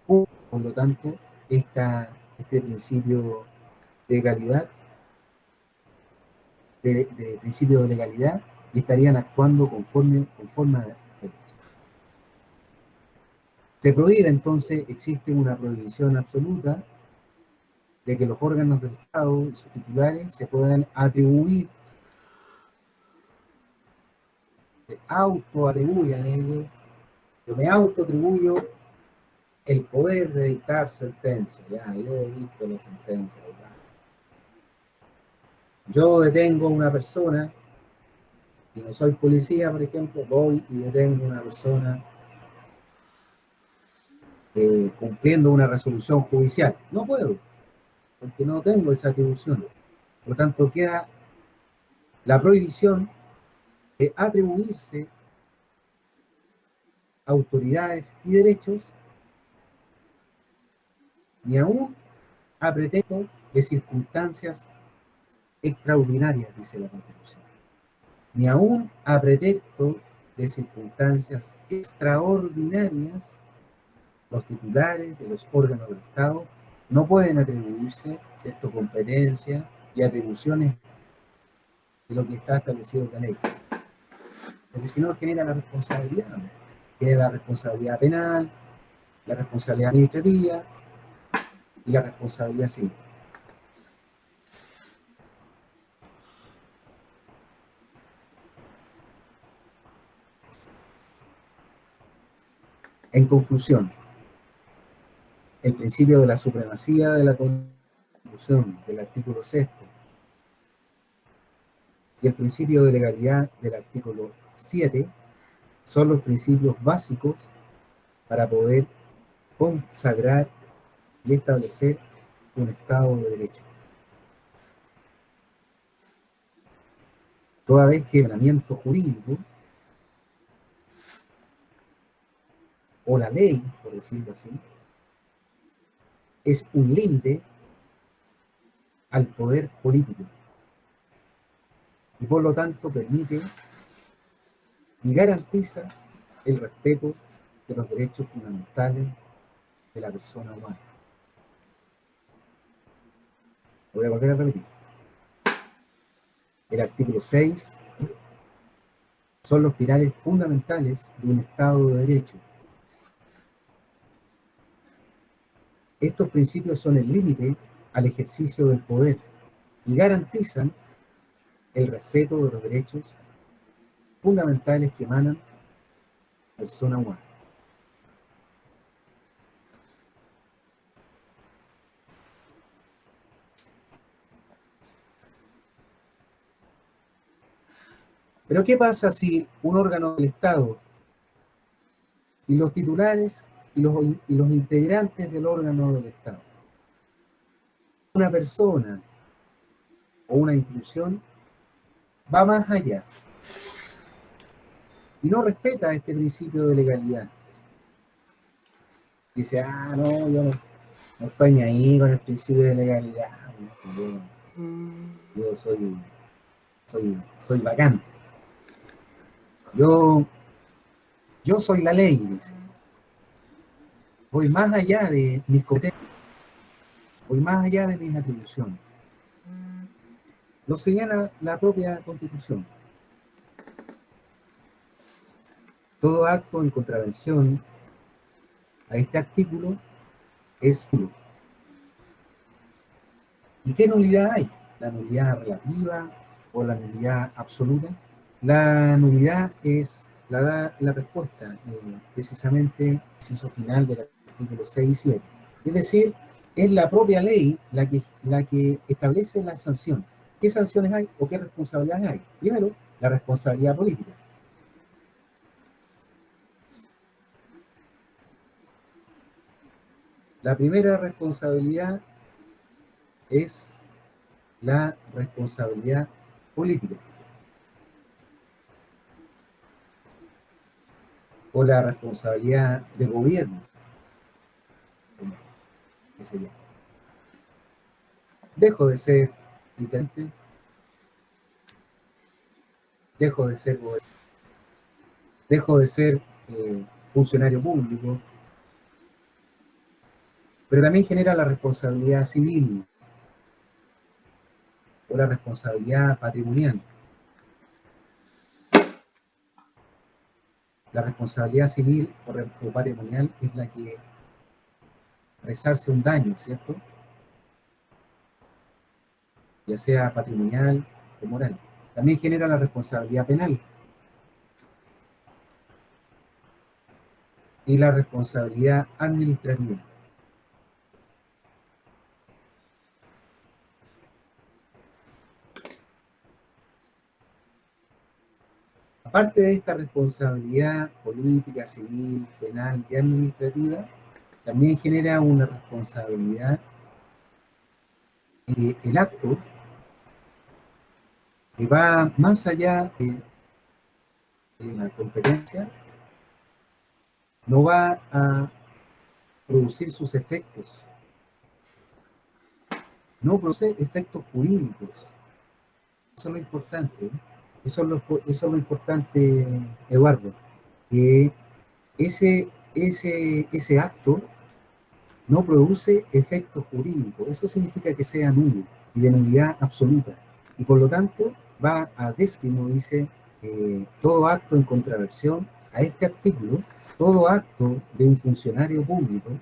por lo tanto, este principio de legalidad, de principio de legalidad, y estarían actuando conforme a derecho. Se prohíbe entonces, existe una prohibición absoluta de que los órganos del Estado y sus titulares se puedan atribuir, se autoatribuyan ellos, yo me autoatribuyo el poder de dictar sentencia, ya, yo he visto la sentencia, ya. Yo detengo a una persona, y no soy policía, por ejemplo, voy y detengo a una persona cumpliendo una resolución judicial. No puedo, porque no tengo esa atribución. Por lo tanto, queda la prohibición de atribuirse autoridades y derechos, ni aún a pretexto de circunstancias extraordinarias, dice la Constitución. Ni aún a pretexto de circunstancias extraordinarias, los titulares de los órganos del Estado no pueden atribuirse, ¿cierto?, competencias y atribuciones de lo que está establecido en la ley. Porque si no, genera la responsabilidad. Genera la responsabilidad penal, la responsabilidad administrativa y la responsabilidad civil. En conclusión, el principio de la supremacía de la Constitución del artículo 6 y el principio de legalidad del artículo 7 son los principios básicos para poder consagrar y establecer un Estado de Derecho. Toda vez que el ordenamiento jurídico o la ley, por decirlo así, es un límite al poder político y por lo tanto permite y garantiza el respeto de los derechos fundamentales de la persona humana. Voy a volver a repetir. El artículo 6 son los pilares fundamentales de un Estado de Derecho. Estos principios son el límite al ejercicio del poder y garantizan el respeto de los derechos fundamentales que emanan de la persona humana. Pero ¿qué pasa si un órgano del Estado y los titulares y los integrantes del órgano del Estado, una persona o una institución, va más allá y no respeta este principio de legalidad? Dice, no, yo no estoy ni ahí con el principio de legalidad, yo soy bacán. Yo soy la ley, dice. Voy más allá de mis competencias, voy más allá de mis atribuciones. Lo señala la propia Constitución. Todo acto en contravención a este artículo es nulo. ¿Y qué nulidad hay? ¿La nulidad relativa o la nulidad absoluta? La nulidad es la respuesta, precisamente, inciso final del artículo 6 y 7. Es decir, es la propia ley la que establece la sanción. ¿Qué sanciones hay o qué responsabilidades hay? Primero, la responsabilidad política. La primera responsabilidad es la responsabilidad política o la responsabilidad de gobierno, que se llama. Dejo de ser intendente, dejo de ser gobernador, dejo de ser funcionario público, pero también genera la responsabilidad civil o la responsabilidad patrimonial. La responsabilidad civil o patrimonial es la que resarce un daño, ¿cierto? Ya sea patrimonial o moral. También genera la responsabilidad penal y la responsabilidad administrativa. Aparte de esta responsabilidad política, civil, penal y administrativa, también genera una responsabilidad el acto que va más allá de la competencia, no va a producir sus efectos, no produce efectos jurídicos. Eso es lo importante, ¿eh? Eso es lo importante, Eduardo, que ese acto no produce efectos jurídicos. Eso significa que sea nulo y de nulidad absoluta. Y por lo tanto va a como dice, todo acto en contraversión a este artículo, todo acto de un funcionario público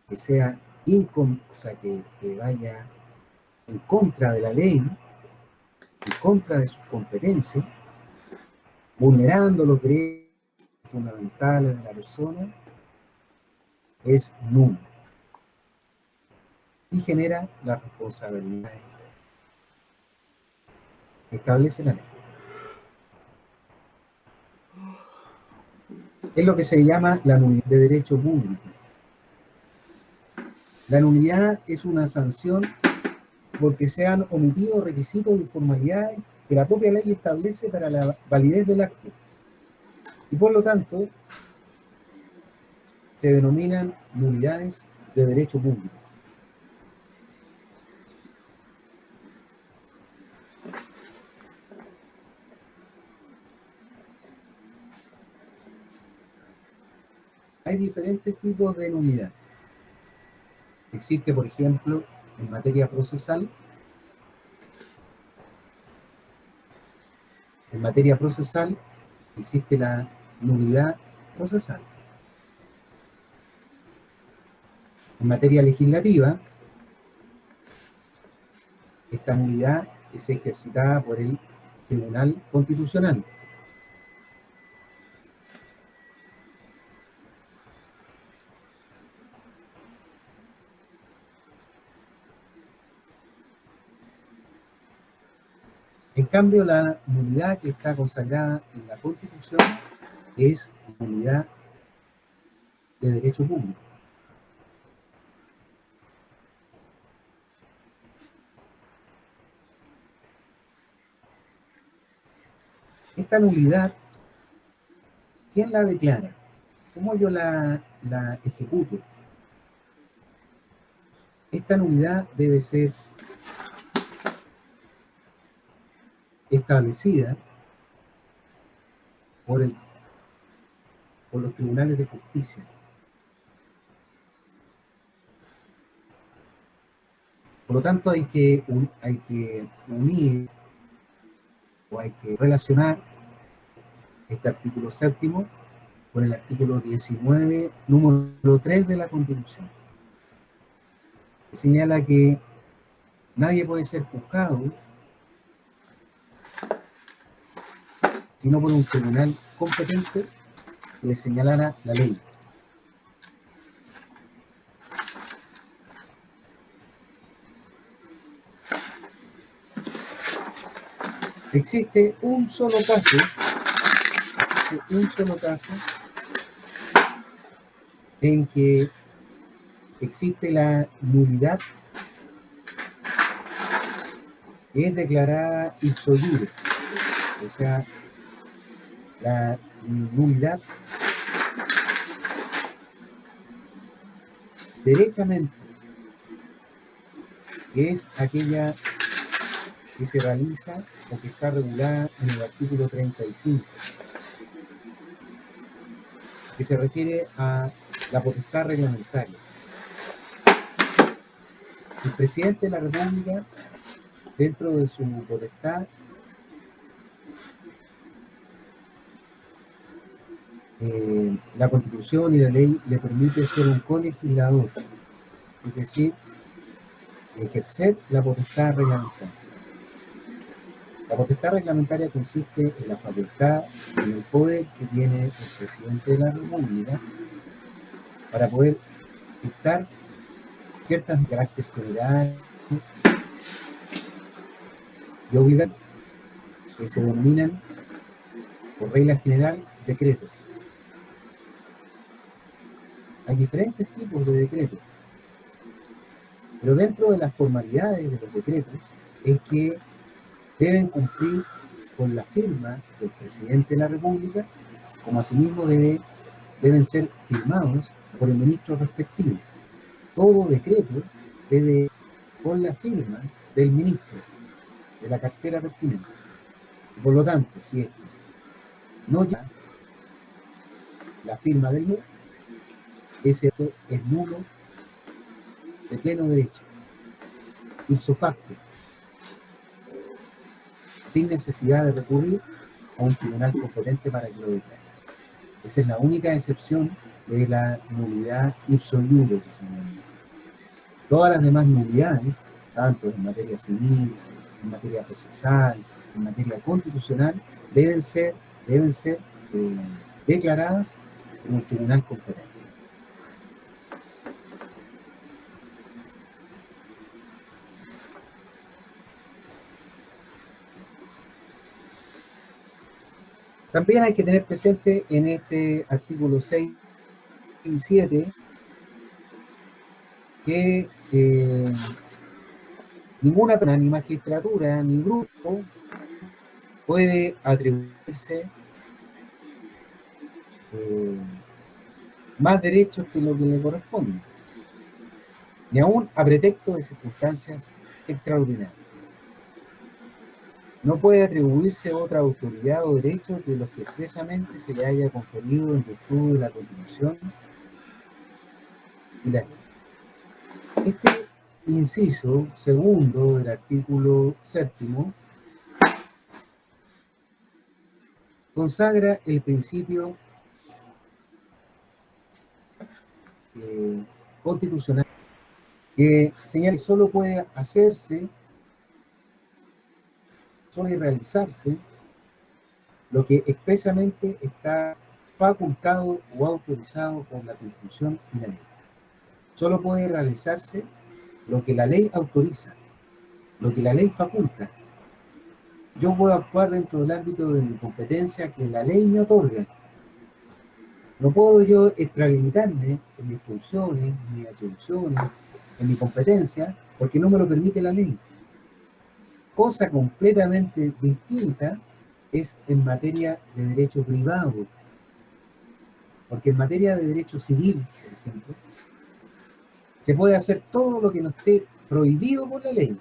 que sea o sea, que vaya en contra de la ley, en contra de sus competencias, vulnerando los derechos fundamentales de la persona, es nulo y genera la responsabilidad que establece la ley. Es lo que se llama la nulidad de derecho público. La nulidad es una sanción porque se han omitido requisitos y formalidades que la propia ley establece para la validez del acto. Y por lo tanto, se denominan nulidades de derecho público. Hay diferentes tipos de nulidad. Existe, por ejemplo, en materia procesal, existe la nulidad procesal. En materia legislativa, esta nulidad es ejercitada por el Tribunal Constitucional. En cambio, la nulidad que está consagrada en la Constitución es la nulidad de derecho público. Esta nulidad, ¿quién la declara? ¿Cómo yo la ejecuto? Esta nulidad debe ser establecida por los tribunales de justicia. Por lo tanto, hay que unir o hay que relacionar este artículo 7 por el artículo 19, número 3 de la Constitución, que señala que nadie puede ser juzgado sino por un tribunal competente que le señalara la ley. Existe un solo caso en que existe la nulidad, que es declarada ipso iure, o sea, la nulidad derechamente, que es aquella que se realiza o que está regulada en el artículo 35, que se refiere a la potestad reglamentaria. El presidente de la República, dentro de su potestad, la Constitución y la ley le permite ser un colegislador, es decir, ejercer la potestad reglamentaria. La potestad reglamentaria consiste en la facultad, en el poder que tiene el presidente de la República para poder dictar ciertas de carácter general y obligar, que se denominan, por regla general, decretos. Hay diferentes tipos de decretos, pero dentro de las formalidades de los decretos es que deben cumplir con la firma del presidente de la República, como asimismo deben ser firmados por el ministro respectivo. Todo decreto debe con la firma del ministro de la cartera pertinente. Por lo tanto, si es que no llega la firma del ministro, ese acto es nulo de pleno derecho, ipso facto, sin necesidad de recurrir a un tribunal competente para que lo declare. Esa es la única excepción de la nulidad ipso iure que se llama. Todas las demás nulidades, tanto en materia civil, en materia procesal, en materia constitucional, deben ser declaradas en un tribunal competente. También hay que tener presente en este artículo 6 y 7 que ninguna persona, ni magistratura, ni grupo puede atribuirse más derechos que lo que le corresponde, ni aún a pretexto de circunstancias extraordinarias. No puede atribuirse otra autoridad o derecho que los que expresamente se le haya conferido en virtud de la Constitución y la ley. Este inciso segundo del artículo 7 consagra el principio constitucional que señala que solo puede hacerse, solo y realizarse lo que expresamente está facultado o autorizado por la Constitución y la ley. Solo puede realizarse lo que la ley autoriza, lo que la ley faculta. Yo puedo actuar dentro del ámbito de mi competencia que la ley me otorga. No puedo yo extralimitarme en mis funciones, en mis atribuciones, en mi competencia, porque no me lo permite la ley. Cosa completamente distinta es en materia de derecho privado. Porque en materia de derecho civil, por ejemplo, se puede hacer todo lo que no esté prohibido por la ley.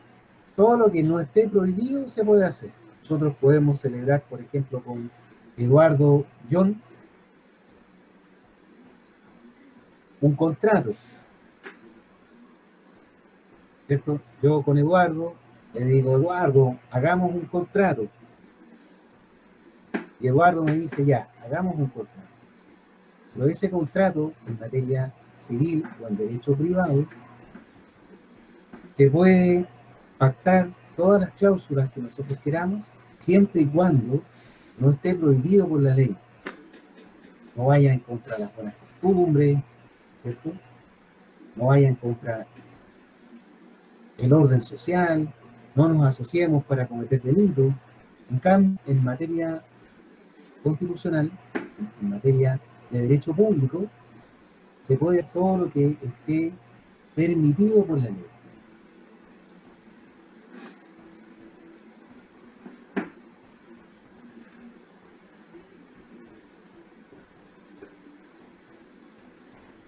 Todo lo que no esté prohibido se puede hacer. Nosotros podemos celebrar, por ejemplo, con Eduardo John, un contrato, ¿cierto? Yo con Eduardo le digo, Eduardo, hagamos un contrato. Y Eduardo me dice, ya, hagamos un contrato. Pero ese contrato en materia civil o en derecho privado se puede pactar todas las cláusulas que nosotros queramos, siempre y cuando no esté prohibido por la ley. No vaya en contra de las buenas costumbres, ¿cierto? No vaya en contra del orden social, no nos asociemos para cometer delitos. En cambio, en materia constitucional, en materia de derecho público, se puede hacer todo lo que esté permitido por la ley.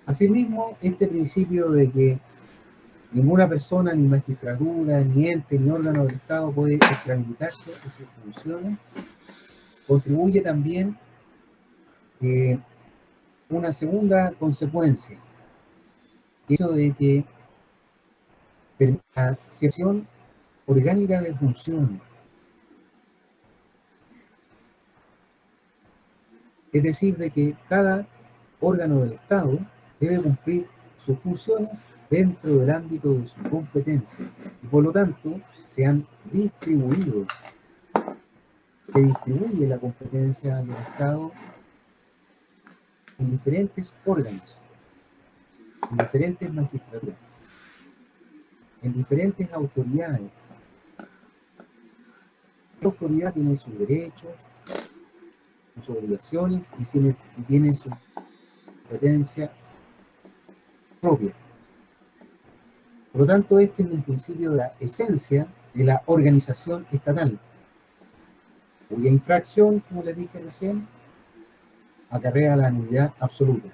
Asimismo, este principio de que ninguna persona, ni magistratura, ni ente, ni órgano del Estado puede extralimitarse en sus funciones, contribuye también una segunda consecuencia, el hecho de que la sección orgánica de funciones, es decir, de que cada órgano del Estado debe cumplir sus funciones dentro del ámbito de su competencia y por lo tanto se distribuye la competencia del Estado en diferentes órganos, en diferentes magistraturas, en diferentes autoridades. La autoridad tiene sus derechos, sus obligaciones y tiene su competencia propia. Por lo tanto, este es un principio de la esencia de la organización estatal, cuya infracción, como les dije recién, acarrea la nulidad absoluta.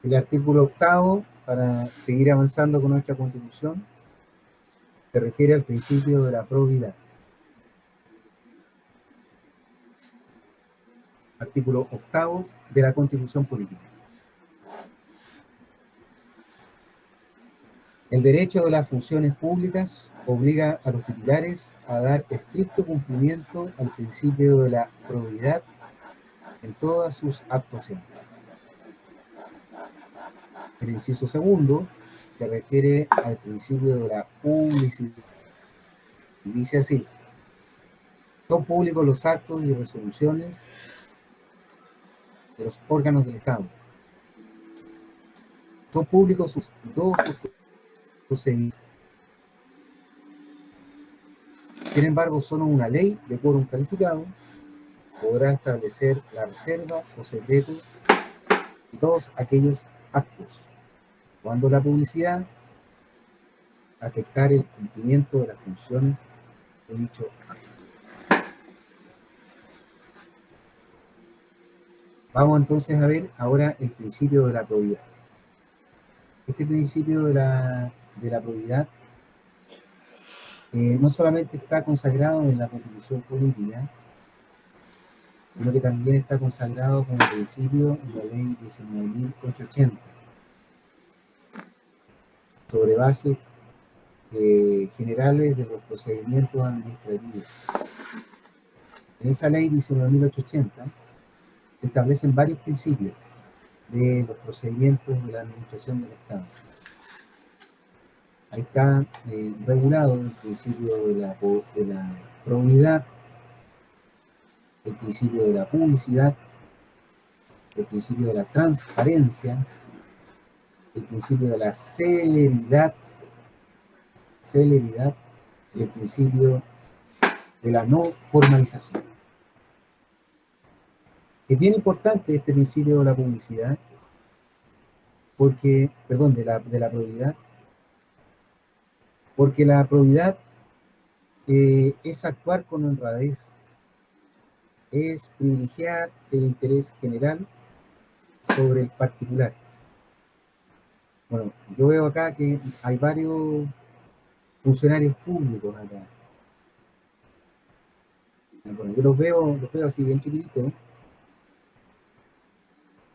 El artículo 8, para seguir avanzando con nuestra Constitución, se refiere al principio de la probidad. Artículo 8 de la Constitución Política. El derecho de las funciones públicas obliga a los titulares a dar estricto cumplimiento al principio de la probidad en todas sus actuaciones. El inciso 2 se refiere al principio de la publicidad. Y dice así: son públicos los actos y resoluciones de los órganos del Estado. Son públicos y todos sus procedimientos. Sin embargo, solo una ley de quórum calificado podrá establecer la reserva o secreto de todos aquellos actos, cuando la publicidad afectar el cumplimiento de las funciones de dicho acto. Vamos entonces a ver ahora el principio de la probidad. Este principio de la probidad no solamente está consagrado en la Constitución Política, sino que también está consagrado como principio en la Ley 19.880, sobre bases generales de los procedimientos administrativos. En esa Ley 19.880 se establecen varios principios de los procedimientos de la administración del Estado. Ahí está regulado el principio de la probidad, el principio de la publicidad, el principio de la transparencia, el principio de la celeridad y el principio de la no formalización. Es bien importante este principio de la publicidad, de la probidad, porque la probidad es actuar con honradez, es privilegiar el interés general sobre el particular. Bueno, yo veo acá que hay varios funcionarios públicos acá. Bueno, yo los veo así bien chiquititos,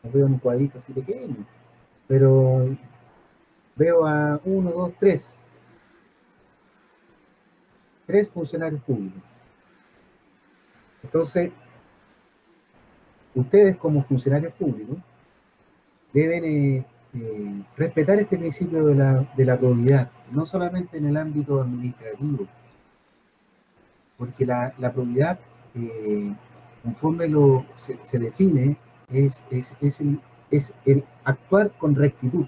los veo en un cuadrito así pequeño, pero veo a uno, dos, tres funcionarios públicos. Entonces, ustedes como funcionarios públicos deben respetar este principio de la probidad, no solamente en el ámbito administrativo, porque la probidad, conforme se define, es el actuar con rectitud,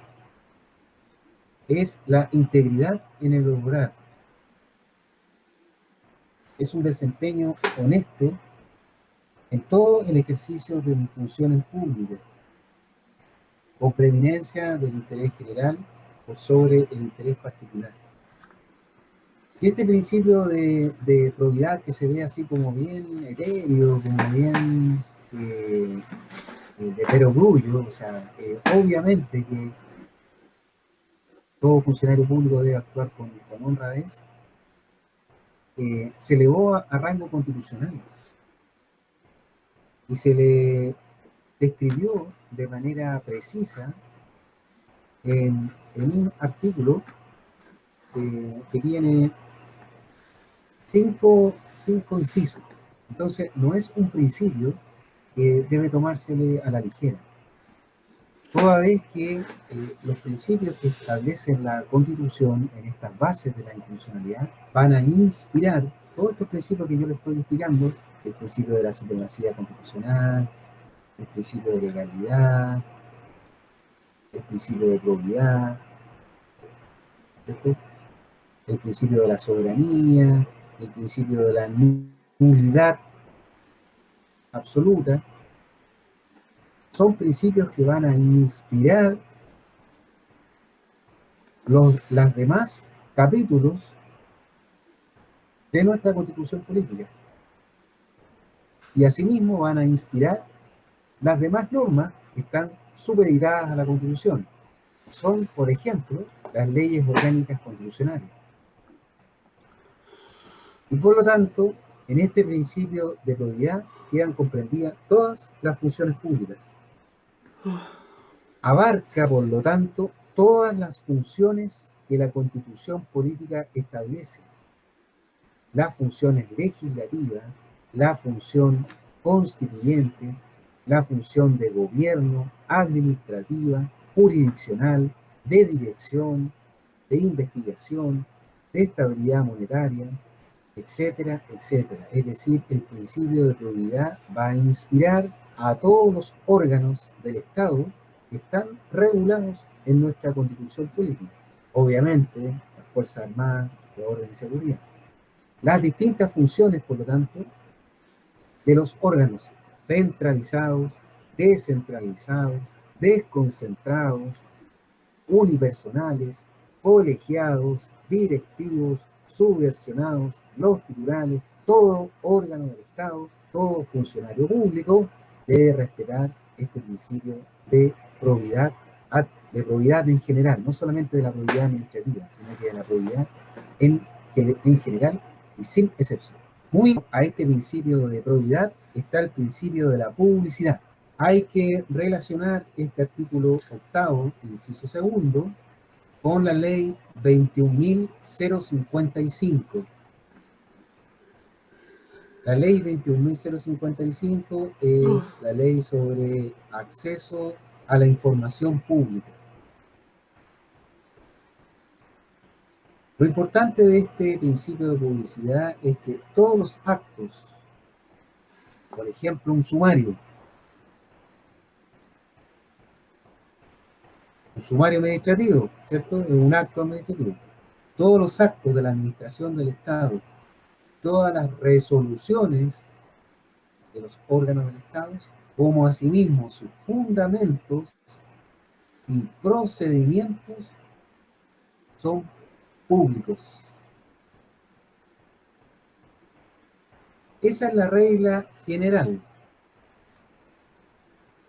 es la integridad en el obrar, es un desempeño honesto en todo el ejercicio de mis funciones públicas, con preeminencia del interés general por sobre el interés particular. Y este principio de probidad que se ve así como bien etéreo, como bien de perogrullo, o sea, obviamente que todo funcionario público debe actuar con honradez, se elevó a rango constitucional y se le describió de manera precisa en un artículo que tiene cinco incisos. Entonces, no es un principio que debe tomársele a la ligera. Toda vez que los principios que establecen la Constitución en estas bases de la institucionalidad van a inspirar todos estos principios que yo les estoy explicando, el principio de la supremacía constitucional, el principio de legalidad, el principio de probidad, ¿cierto? El principio de la soberanía, el principio de la nulidad absoluta, son principios que van a inspirar los demás capítulos de nuestra constitución política. Y asimismo van a inspirar las demás normas que están supeditadas a la constitución. Son, por ejemplo, las leyes orgánicas constitucionales. Y por lo tanto, en este principio de probidad quedan comprendidas todas las funciones públicas. Abarca, por lo tanto, todas las funciones que la constitución política establece. Las funciones legislativas, la función constituyente, la función de gobierno, administrativa, jurisdiccional, de dirección, de investigación, de estabilidad monetaria, etcétera, etcétera. Es decir, el principio de probidad va a inspirar a todos los órganos del Estado que están regulados en nuestra constitución política. Obviamente, las Fuerzas Armadas, de orden y seguridad. Las distintas funciones, por lo tanto, de los órganos centralizados, descentralizados, desconcentrados, unipersonales, colegiados, directivos, subversionados, los titulares, todo órgano del Estado, todo funcionario público debe respetar este principio de probidad en general, no solamente de la probidad administrativa, sino que de la probidad en general y sin excepción. Muy a este principio de probidad está el principio de la publicidad. Hay que relacionar este artículo octavo, inciso segundo, con la ley 21.055. La ley 21.055 es la ley sobre acceso a la información pública. Lo importante de este principio de publicidad es que todos los actos, por ejemplo, un sumario administrativo, ¿cierto? Es un acto administrativo. Todos los actos de la administración del Estado, todas las resoluciones de los órganos del Estado, como asimismo sus fundamentos y procedimientos son públicos. Esa es la regla general.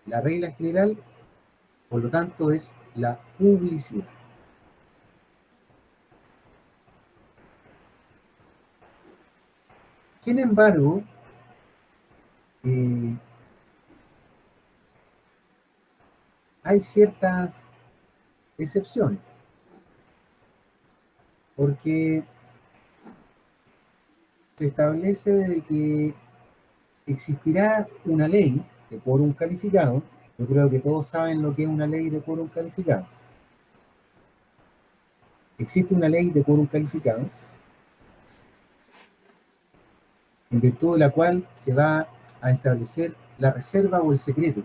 La regla general, por lo tanto, es la publicidad. Sin embargo, eh, hay ciertas excepciones, porque se establece de que existirá una ley de quórum calificado. Yo creo que todos saben lo que es una ley de quórum calificado. Existe una ley de quórum calificado en virtud de la cual se va a establecer la reserva o el secreto.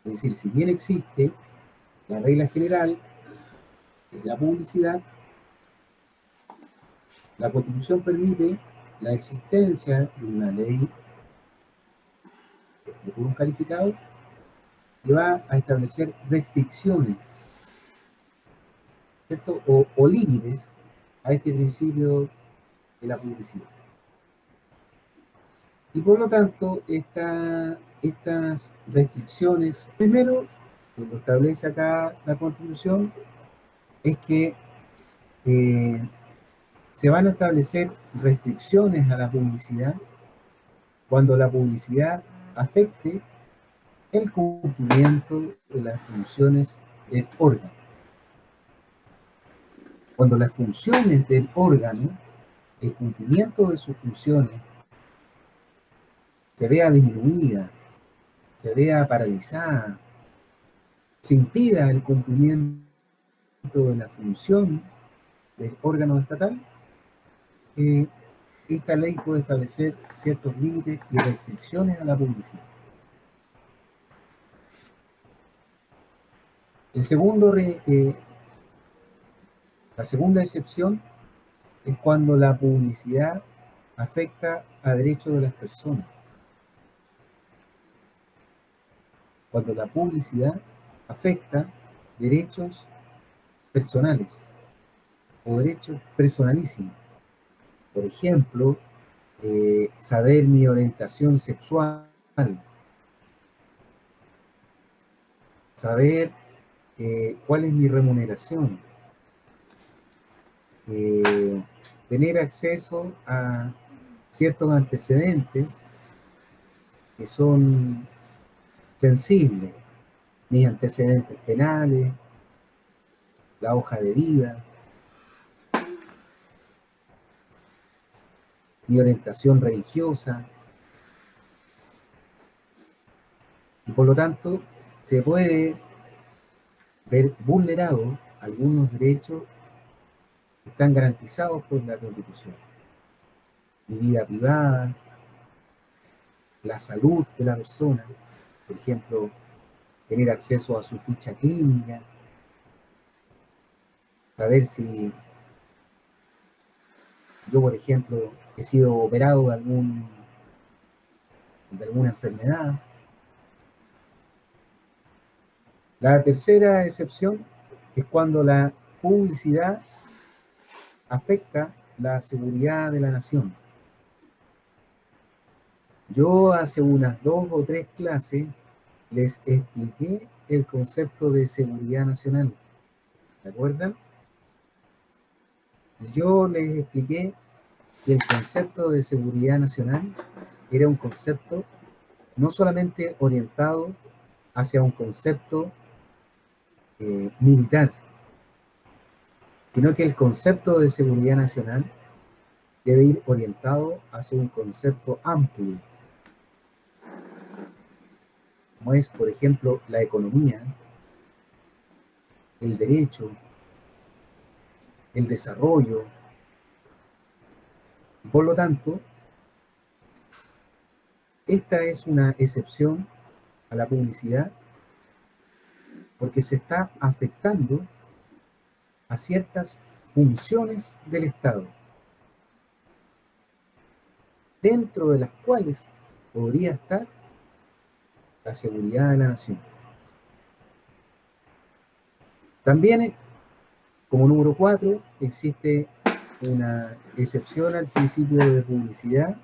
Es decir, si bien existe la regla general de la publicidad, la Constitución permite la existencia de una ley de quórum calificado que va a establecer restricciones, ¿cierto? O límites a este principio de la publicidad. Y por lo tanto, estas restricciones, primero, lo establece acá la Constitución, es que eh, se van a establecer restricciones a la publicidad cuando la publicidad afecte el cumplimiento de las funciones del órgano. Cuando las funciones del órgano, el cumplimiento de sus funciones, se vea disminuida, se vea paralizada, se impida el cumplimiento de la función del órgano estatal, eh, esta ley puede establecer ciertos límites y restricciones a la publicidad. El segundo, la segunda excepción es cuando la publicidad afecta a derechos de las personas. Cuando la publicidad afecta derechos personales o derechos personalísimos. Por ejemplo, saber mi orientación sexual, saber cuál es mi remuneración, tener acceso a ciertos antecedentes que son sensibles, mis antecedentes penales, la hoja de vida, mi orientación religiosa, y por lo tanto se puede ver vulnerado algunos derechos que están garantizados por la Constitución. Mi vida privada, la salud de la persona, por ejemplo, tener acceso a su ficha clínica, saber si yo, por ejemplo, he sido operado de alguna enfermedad. La tercera excepción es cuando la publicidad afecta la seguridad de la nación. Yo hace unas 2 o 3 clases les expliqué el concepto de seguridad nacional. ¿Se acuerdan? Yo les expliqué que el concepto de seguridad nacional era un concepto no solamente orientado hacia un concepto militar, sino que el concepto de seguridad nacional debe ir orientado hacia un concepto amplio, como es, por ejemplo, la economía, el derecho, el desarrollo. Por lo tanto, esta es una excepción a la publicidad porque se está afectando a ciertas funciones del Estado, dentro de las cuales podría estar la seguridad de la nación. También, como número 4, existe una excepción al principio de publicidad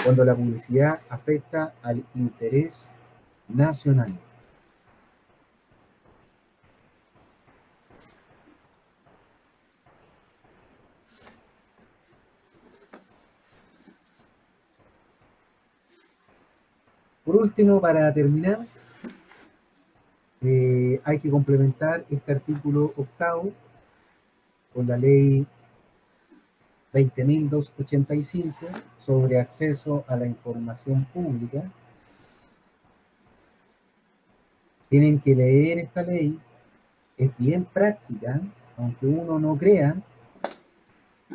cuando la publicidad afecta al interés nacional. último, para terminar, hay que complementar este artículo octavo con la ley 20.285 sobre acceso a la información pública. Tienen que leer esta ley, es bien práctica, aunque uno no crea,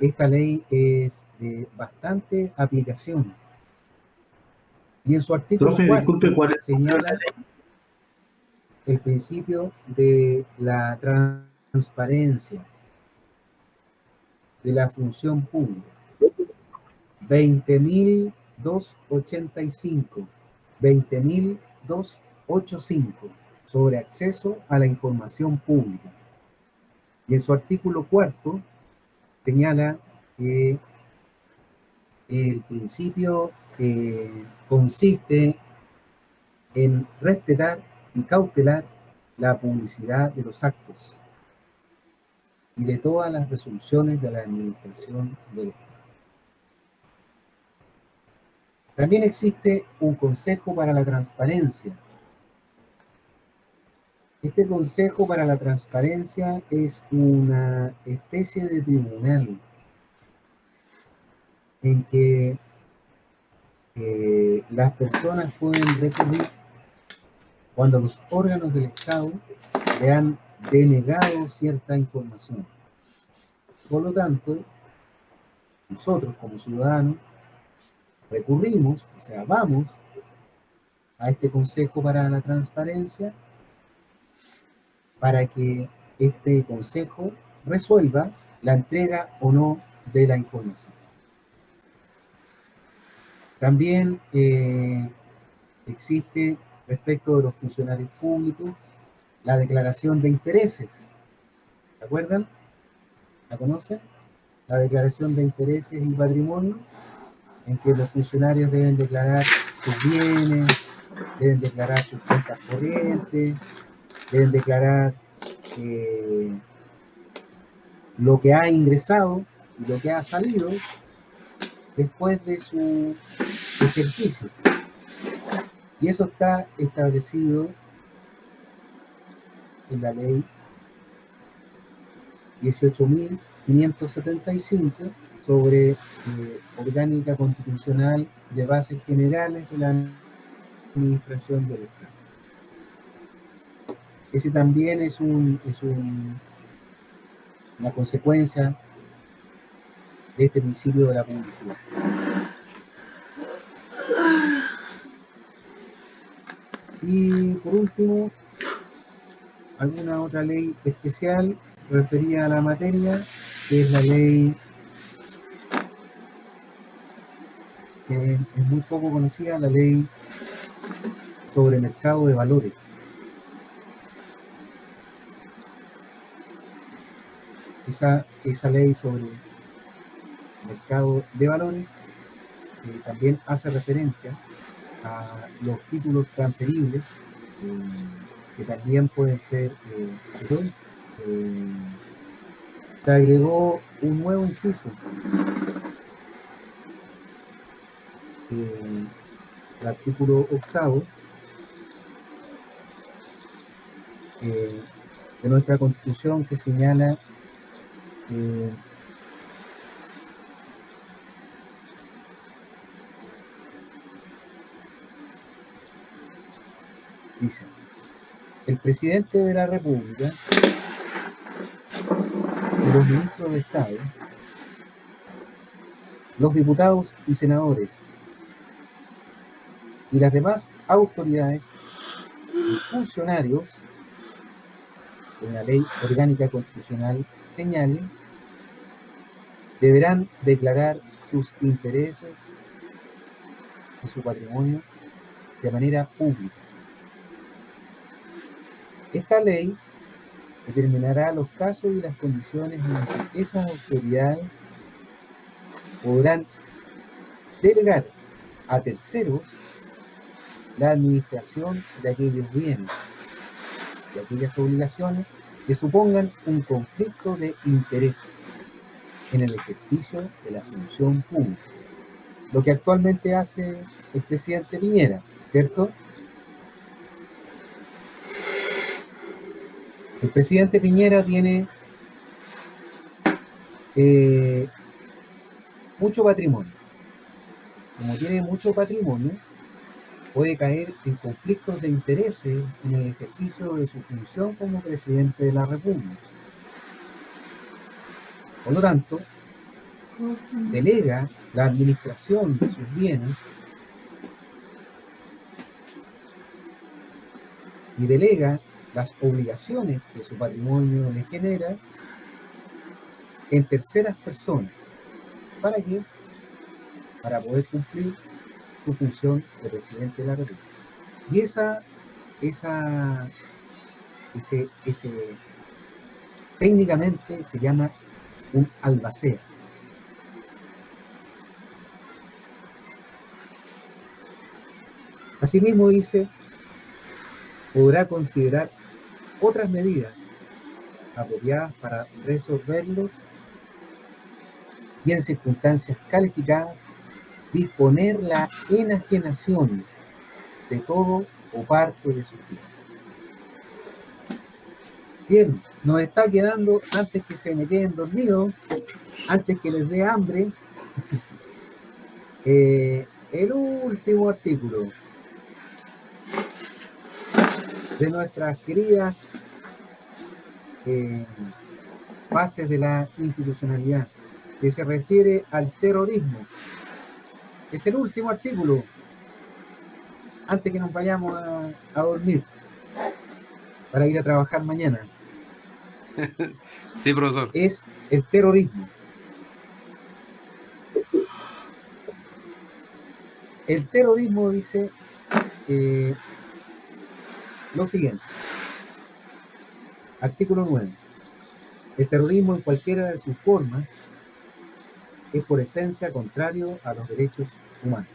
esta ley es de bastante aplicación. Y en su artículo Profe, cuarto disculpe, ¿cuál es? señala el principio de la transparencia de la función pública. 20.285, 20.285 sobre acceso a la información pública. Y en su artículo cuarto señala que el principio consiste en respetar y cautelar la publicidad de los actos y de todas las resoluciones de la administración del Estado. También existe un Consejo para la Transparencia. Este Consejo para la Transparencia es una especie de tribunal en que las personas pueden recurrir cuando los órganos del Estado le han denegado cierta información. Por lo tanto, nosotros como ciudadanos recurrimos, o sea, vamos a este Consejo para la Transparencia para que este Consejo resuelva la entrega o no de la información. También existe, respecto de los funcionarios públicos, la declaración de intereses. ¿Se acuerdan? ¿La conocen? La declaración de intereses y patrimonio, en que los funcionarios deben declarar sus bienes, deben declarar sus cuentas corrientes, deben declarar lo que ha ingresado y lo que ha salido después de su ejercicio. Y eso está establecido en la ley 18.575 sobre orgánica constitucional de bases generales de la administración del Estado. Ese también es una consecuencia de este principio de la publicidad. Y por último, alguna otra ley especial referida a la materia, que es la ley que es muy poco conocida, la ley sobre mercado de valores. Esa ley sobre mercado de valores también hace referencia a los títulos transferibles, que también pueden ser se agregó un nuevo inciso, el artículo octavo de nuestra Constitución, que señala dice: el presidente de la República y los ministros de Estado, los diputados y senadores y las demás autoridades y funcionarios que una ley orgánica constitucional señale, deberán declarar sus intereses y su patrimonio de manera pública. Esta ley determinará los casos y las condiciones en que esas autoridades podrán delegar a terceros la administración de aquellos bienes y aquellas obligaciones que supongan un conflicto de interés en el ejercicio de la función pública. Lo que actualmente hace el presidente Piñera, ¿cierto? El presidente Piñera tiene mucho patrimonio. Como tiene mucho patrimonio, puede caer en conflictos de intereses en el ejercicio de su función como presidente de la República. Por lo tanto, delega la administración de sus bienes y delega las obligaciones que su patrimonio le genera en terceras personas. ¿Para qué? Para poder cumplir su función de presidente de la República. Y ese técnicamente se llama un albaceas. Asimismo dice, podrá considerar otras medidas apropiadas para resolverlos y en circunstancias calificadas disponer la enajenación de todo o parte de sus bienes. Bien, nos está quedando, antes que se me queden dormidos, antes que les dé hambre, el último artículo de nuestras queridas bases de la institucionalidad, que se refiere al terrorismo. Es el último artículo, antes que nos vayamos a dormir, para ir a trabajar mañana. Sí, profesor. Es el terrorismo. El terrorismo dice lo siguiente. Artículo 9. El terrorismo en cualquiera de sus formas es por esencia contrario a los derechos humanos.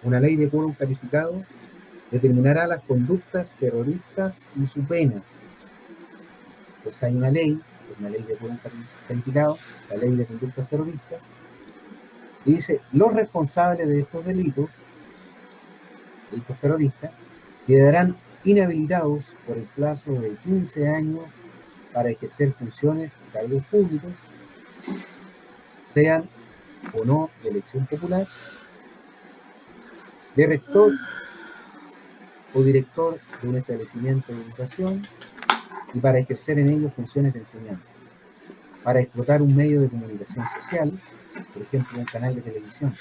Una ley de quórum calificado determinará las conductas terroristas y su pena. Pues hay una ley de quórum calificado, la ley de conductas terroristas, y dice, los responsables de estos delitos terroristas, quedarán inhabilitados por el plazo de 15 años para ejercer funciones y cargos públicos, sean o no de elección popular, de rector o director de un establecimiento de educación y para ejercer en ello funciones de enseñanza, para explotar un medio de comunicación social, por ejemplo un canal de televisión,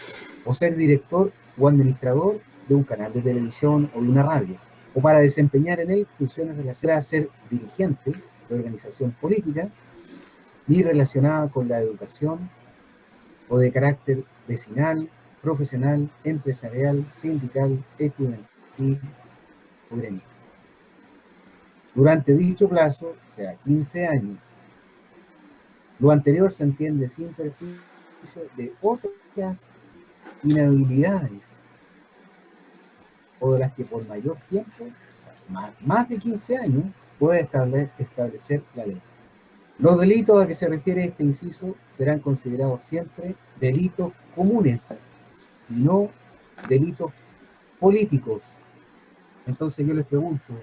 o ser director o administrador de un canal de televisión o de una radio, o para desempeñar en él funciones relacionadas a ser dirigente de organización política, ni relacionada con la educación o de carácter vecinal, profesional, empresarial, sindical, estudiantil o gremial. Durante dicho plazo, o sea, 15 años, lo anterior se entiende sin perjuicio de otras inhabilidades o de las que por mayor tiempo, o sea, más de 15 años, puede establecer la ley. Los delitos a que se refiere este inciso serán considerados siempre delitos comunes y no delitos políticos. Entonces yo les pregunto,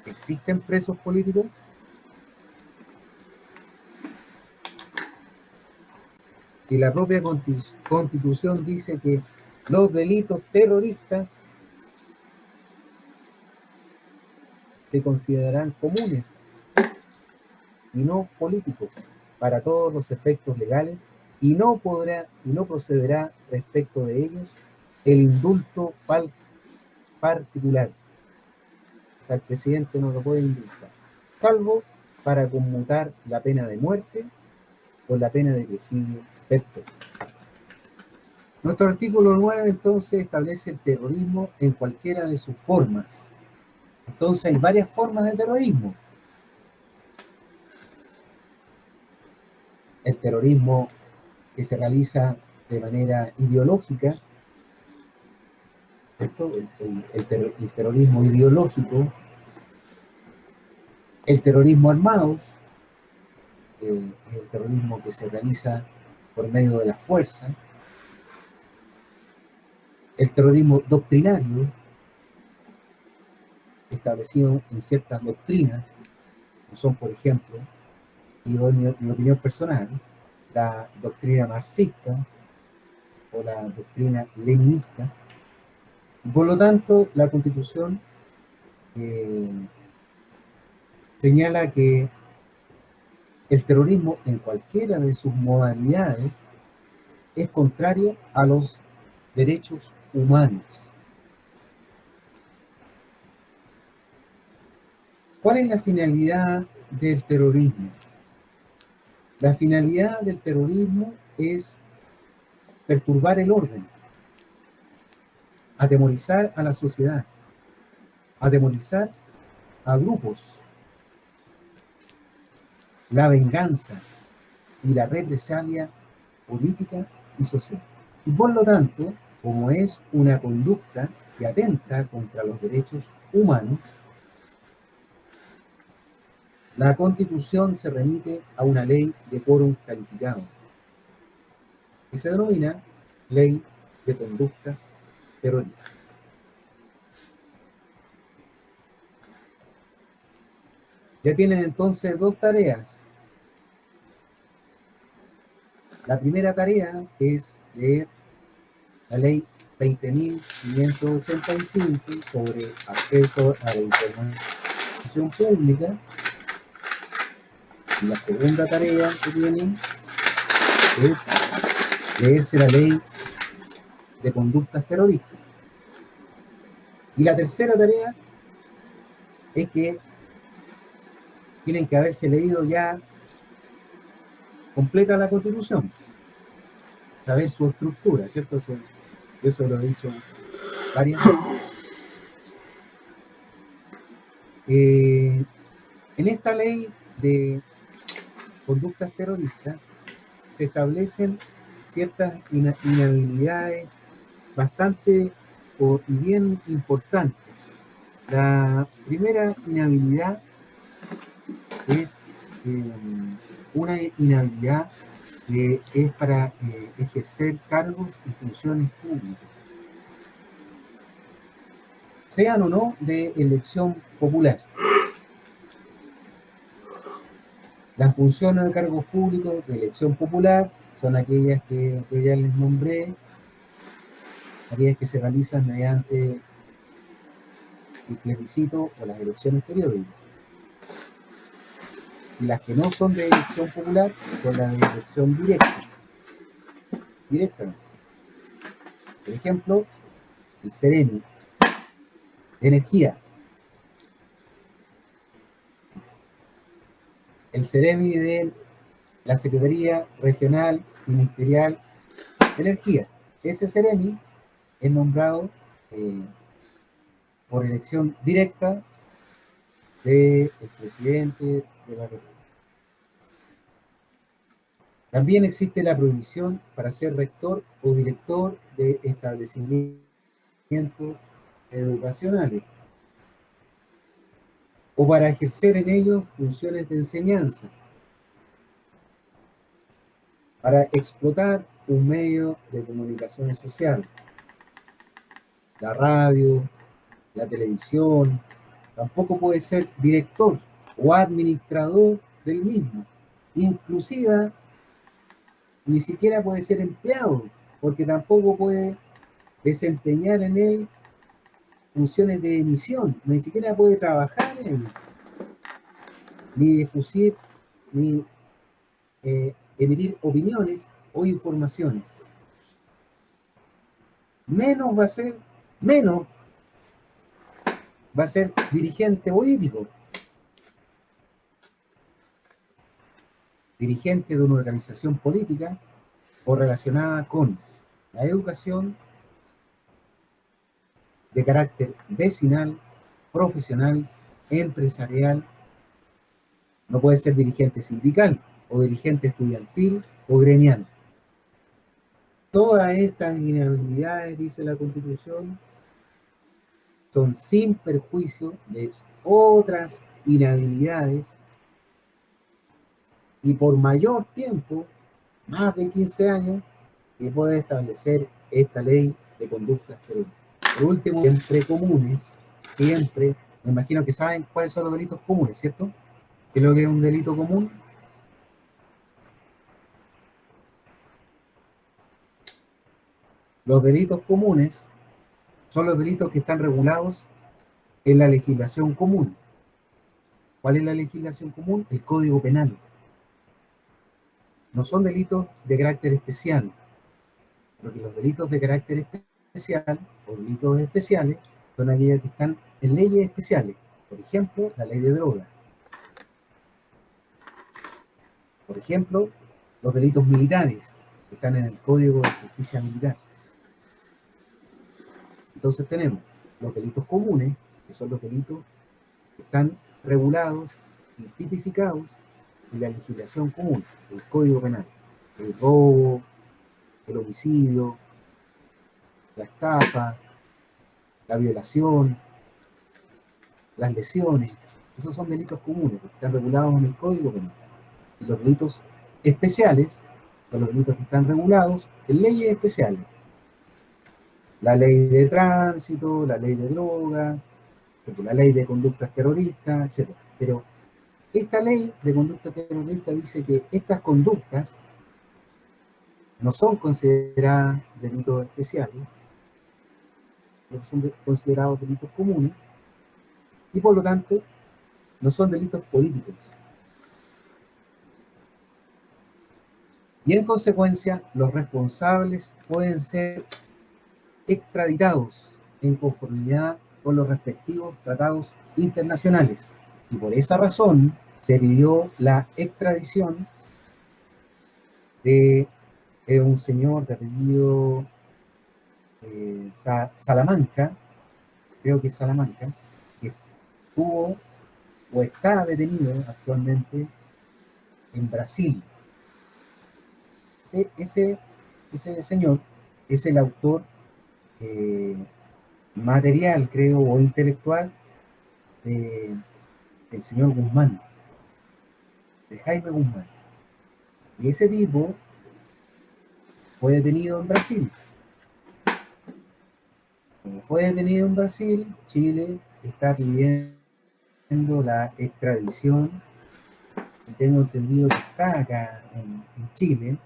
¿existen presos políticos? Y la propia Constitución dice que los delitos terroristas se considerarán comunes y no políticos para todos los efectos legales y no procederá respecto de ellos el indulto particular. O sea, el presidente no lo puede indultar, salvo para conmutar la pena de muerte por la pena de presidio perpetuo. Nuestro artículo 9 entonces establece el terrorismo en cualquiera de sus formas. Entonces hay varias formas de terrorismo. El terrorismo que se realiza de manera ideológica, ¿cierto? El terrorismo ideológico, el terrorismo armado, es el terrorismo que se realiza por medio de la fuerza, el terrorismo doctrinario, establecido en ciertas doctrinas, como son, por ejemplo, y doy mi opinión personal, la doctrina marxista o la doctrina leninista, y por lo tanto la Constitución señala que el terrorismo en cualquiera de sus modalidades es contrario a los derechos humanos. ¿Cuál es la finalidad del terrorismo? La finalidad del terrorismo es perturbar el orden, atemorizar a la sociedad, atemorizar a grupos, la venganza y la represalia política y social. Y por lo tanto, como es una conducta que atenta contra los derechos humanos, la Constitución se remite a una ley de quórum calificado, que se denomina Ley de Conductas Terroristas. Ya tienen entonces dos tareas. La primera tarea es leer la Ley 20.585 sobre acceso a la información pública. Y la segunda tarea que tienen es leerse la Ley de Conductas Terroristas. Y la tercera tarea es que tienen que haberse leído ya completa la Constitución, saber su estructura, ¿cierto? Eso lo he dicho varias veces. En esta ley de conductas terroristas se establecen ciertas inhabilidades bastante y bien importantes. La primera inhabilidad es una inhabilidad que es para ejercer cargos y funciones públicas, sean o no de elección popular. Las funciones de cargos públicos de elección popular son aquellas que ya les nombré, aquellas que se realizan mediante el plebiscito o las elecciones periódicas. Y las que no son de elección popular son las de elección directa. Directamente. Por ejemplo, el Ceremi de Energía. El Ceremi de la Secretaría Regional Ministerial de Energía. Ese Ceremi es nombrado por elección directa del presidente de la República. También existe la prohibición para ser rector o director de establecimientos educacionales o para ejercer en ellos funciones de enseñanza, para explotar un medio de comunicación social, la radio, la televisión. Tampoco puede ser director o administrador del mismo. Inclusive, ni siquiera puede ser empleado, porque tampoco puede desempeñar en él funciones de emisión, ni siquiera puede trabajar en él, ni difudir, ni emitir opiniones o informaciones. Menos va a ser dirigente político, dirigente de una organización política o relacionada con la educación de carácter vecinal, profesional, empresarial. No puede ser dirigente sindical o dirigente estudiantil o gremial. Todas estas inhabilidades, dice la Constitución, son sin perjuicio de otras inhabilidades y por mayor tiempo, más de 15 años, que puede establecer esta ley de conductas terroristas. Por último, siempre comunes, siempre, me imagino que saben cuáles son los delitos comunes, ¿cierto? ¿Qué es lo que es un delito común? Los delitos comunes son los delitos que están regulados en la legislación común. ¿Cuál es la legislación común? El Código Penal. No son delitos de carácter especial, porque los delitos de carácter especial o delitos especiales son aquellos que están en leyes especiales. Por ejemplo, la ley de drogas. Por ejemplo, los delitos militares que están en el Código de Justicia Militar. Entonces tenemos los delitos comunes, que son los delitos que están regulados y tipificados en la legislación común, el Código Penal. El robo, el homicidio, la estafa, la violación, las lesiones. Esos son delitos comunes, que están regulados en el Código Penal. Y los delitos especiales son los delitos que están regulados en leyes especiales. La ley de tránsito, la ley de drogas, la ley de conductas terroristas, etc. Pero esta ley de conducta terrorista dice que estas conductas no son consideradas delitos especiales, son considerados delitos comunes, y por lo tanto no son delitos políticos. Y en consecuencia, los responsables pueden ser extraditados en conformidad con los respectivos tratados internacionales. Y por esa razón se pidió la extradición de un señor de apellido Salamanca, creo que es Salamanca, que estuvo o está detenido actualmente en Brasil. Ese señor es el autor material, creo, o intelectual del señor Guzmán, de Jaime Guzmán. Y ese tipo fue detenido en Brasil. Como fue detenido en Brasil, Chile está pidiendo la extradición. Y tengo entendido que está acá en Chile,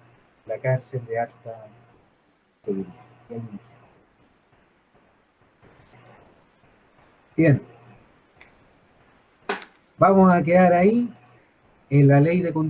la cárcel de alta seguridad. Bien. Vamos a quedar ahí en la ley de conducta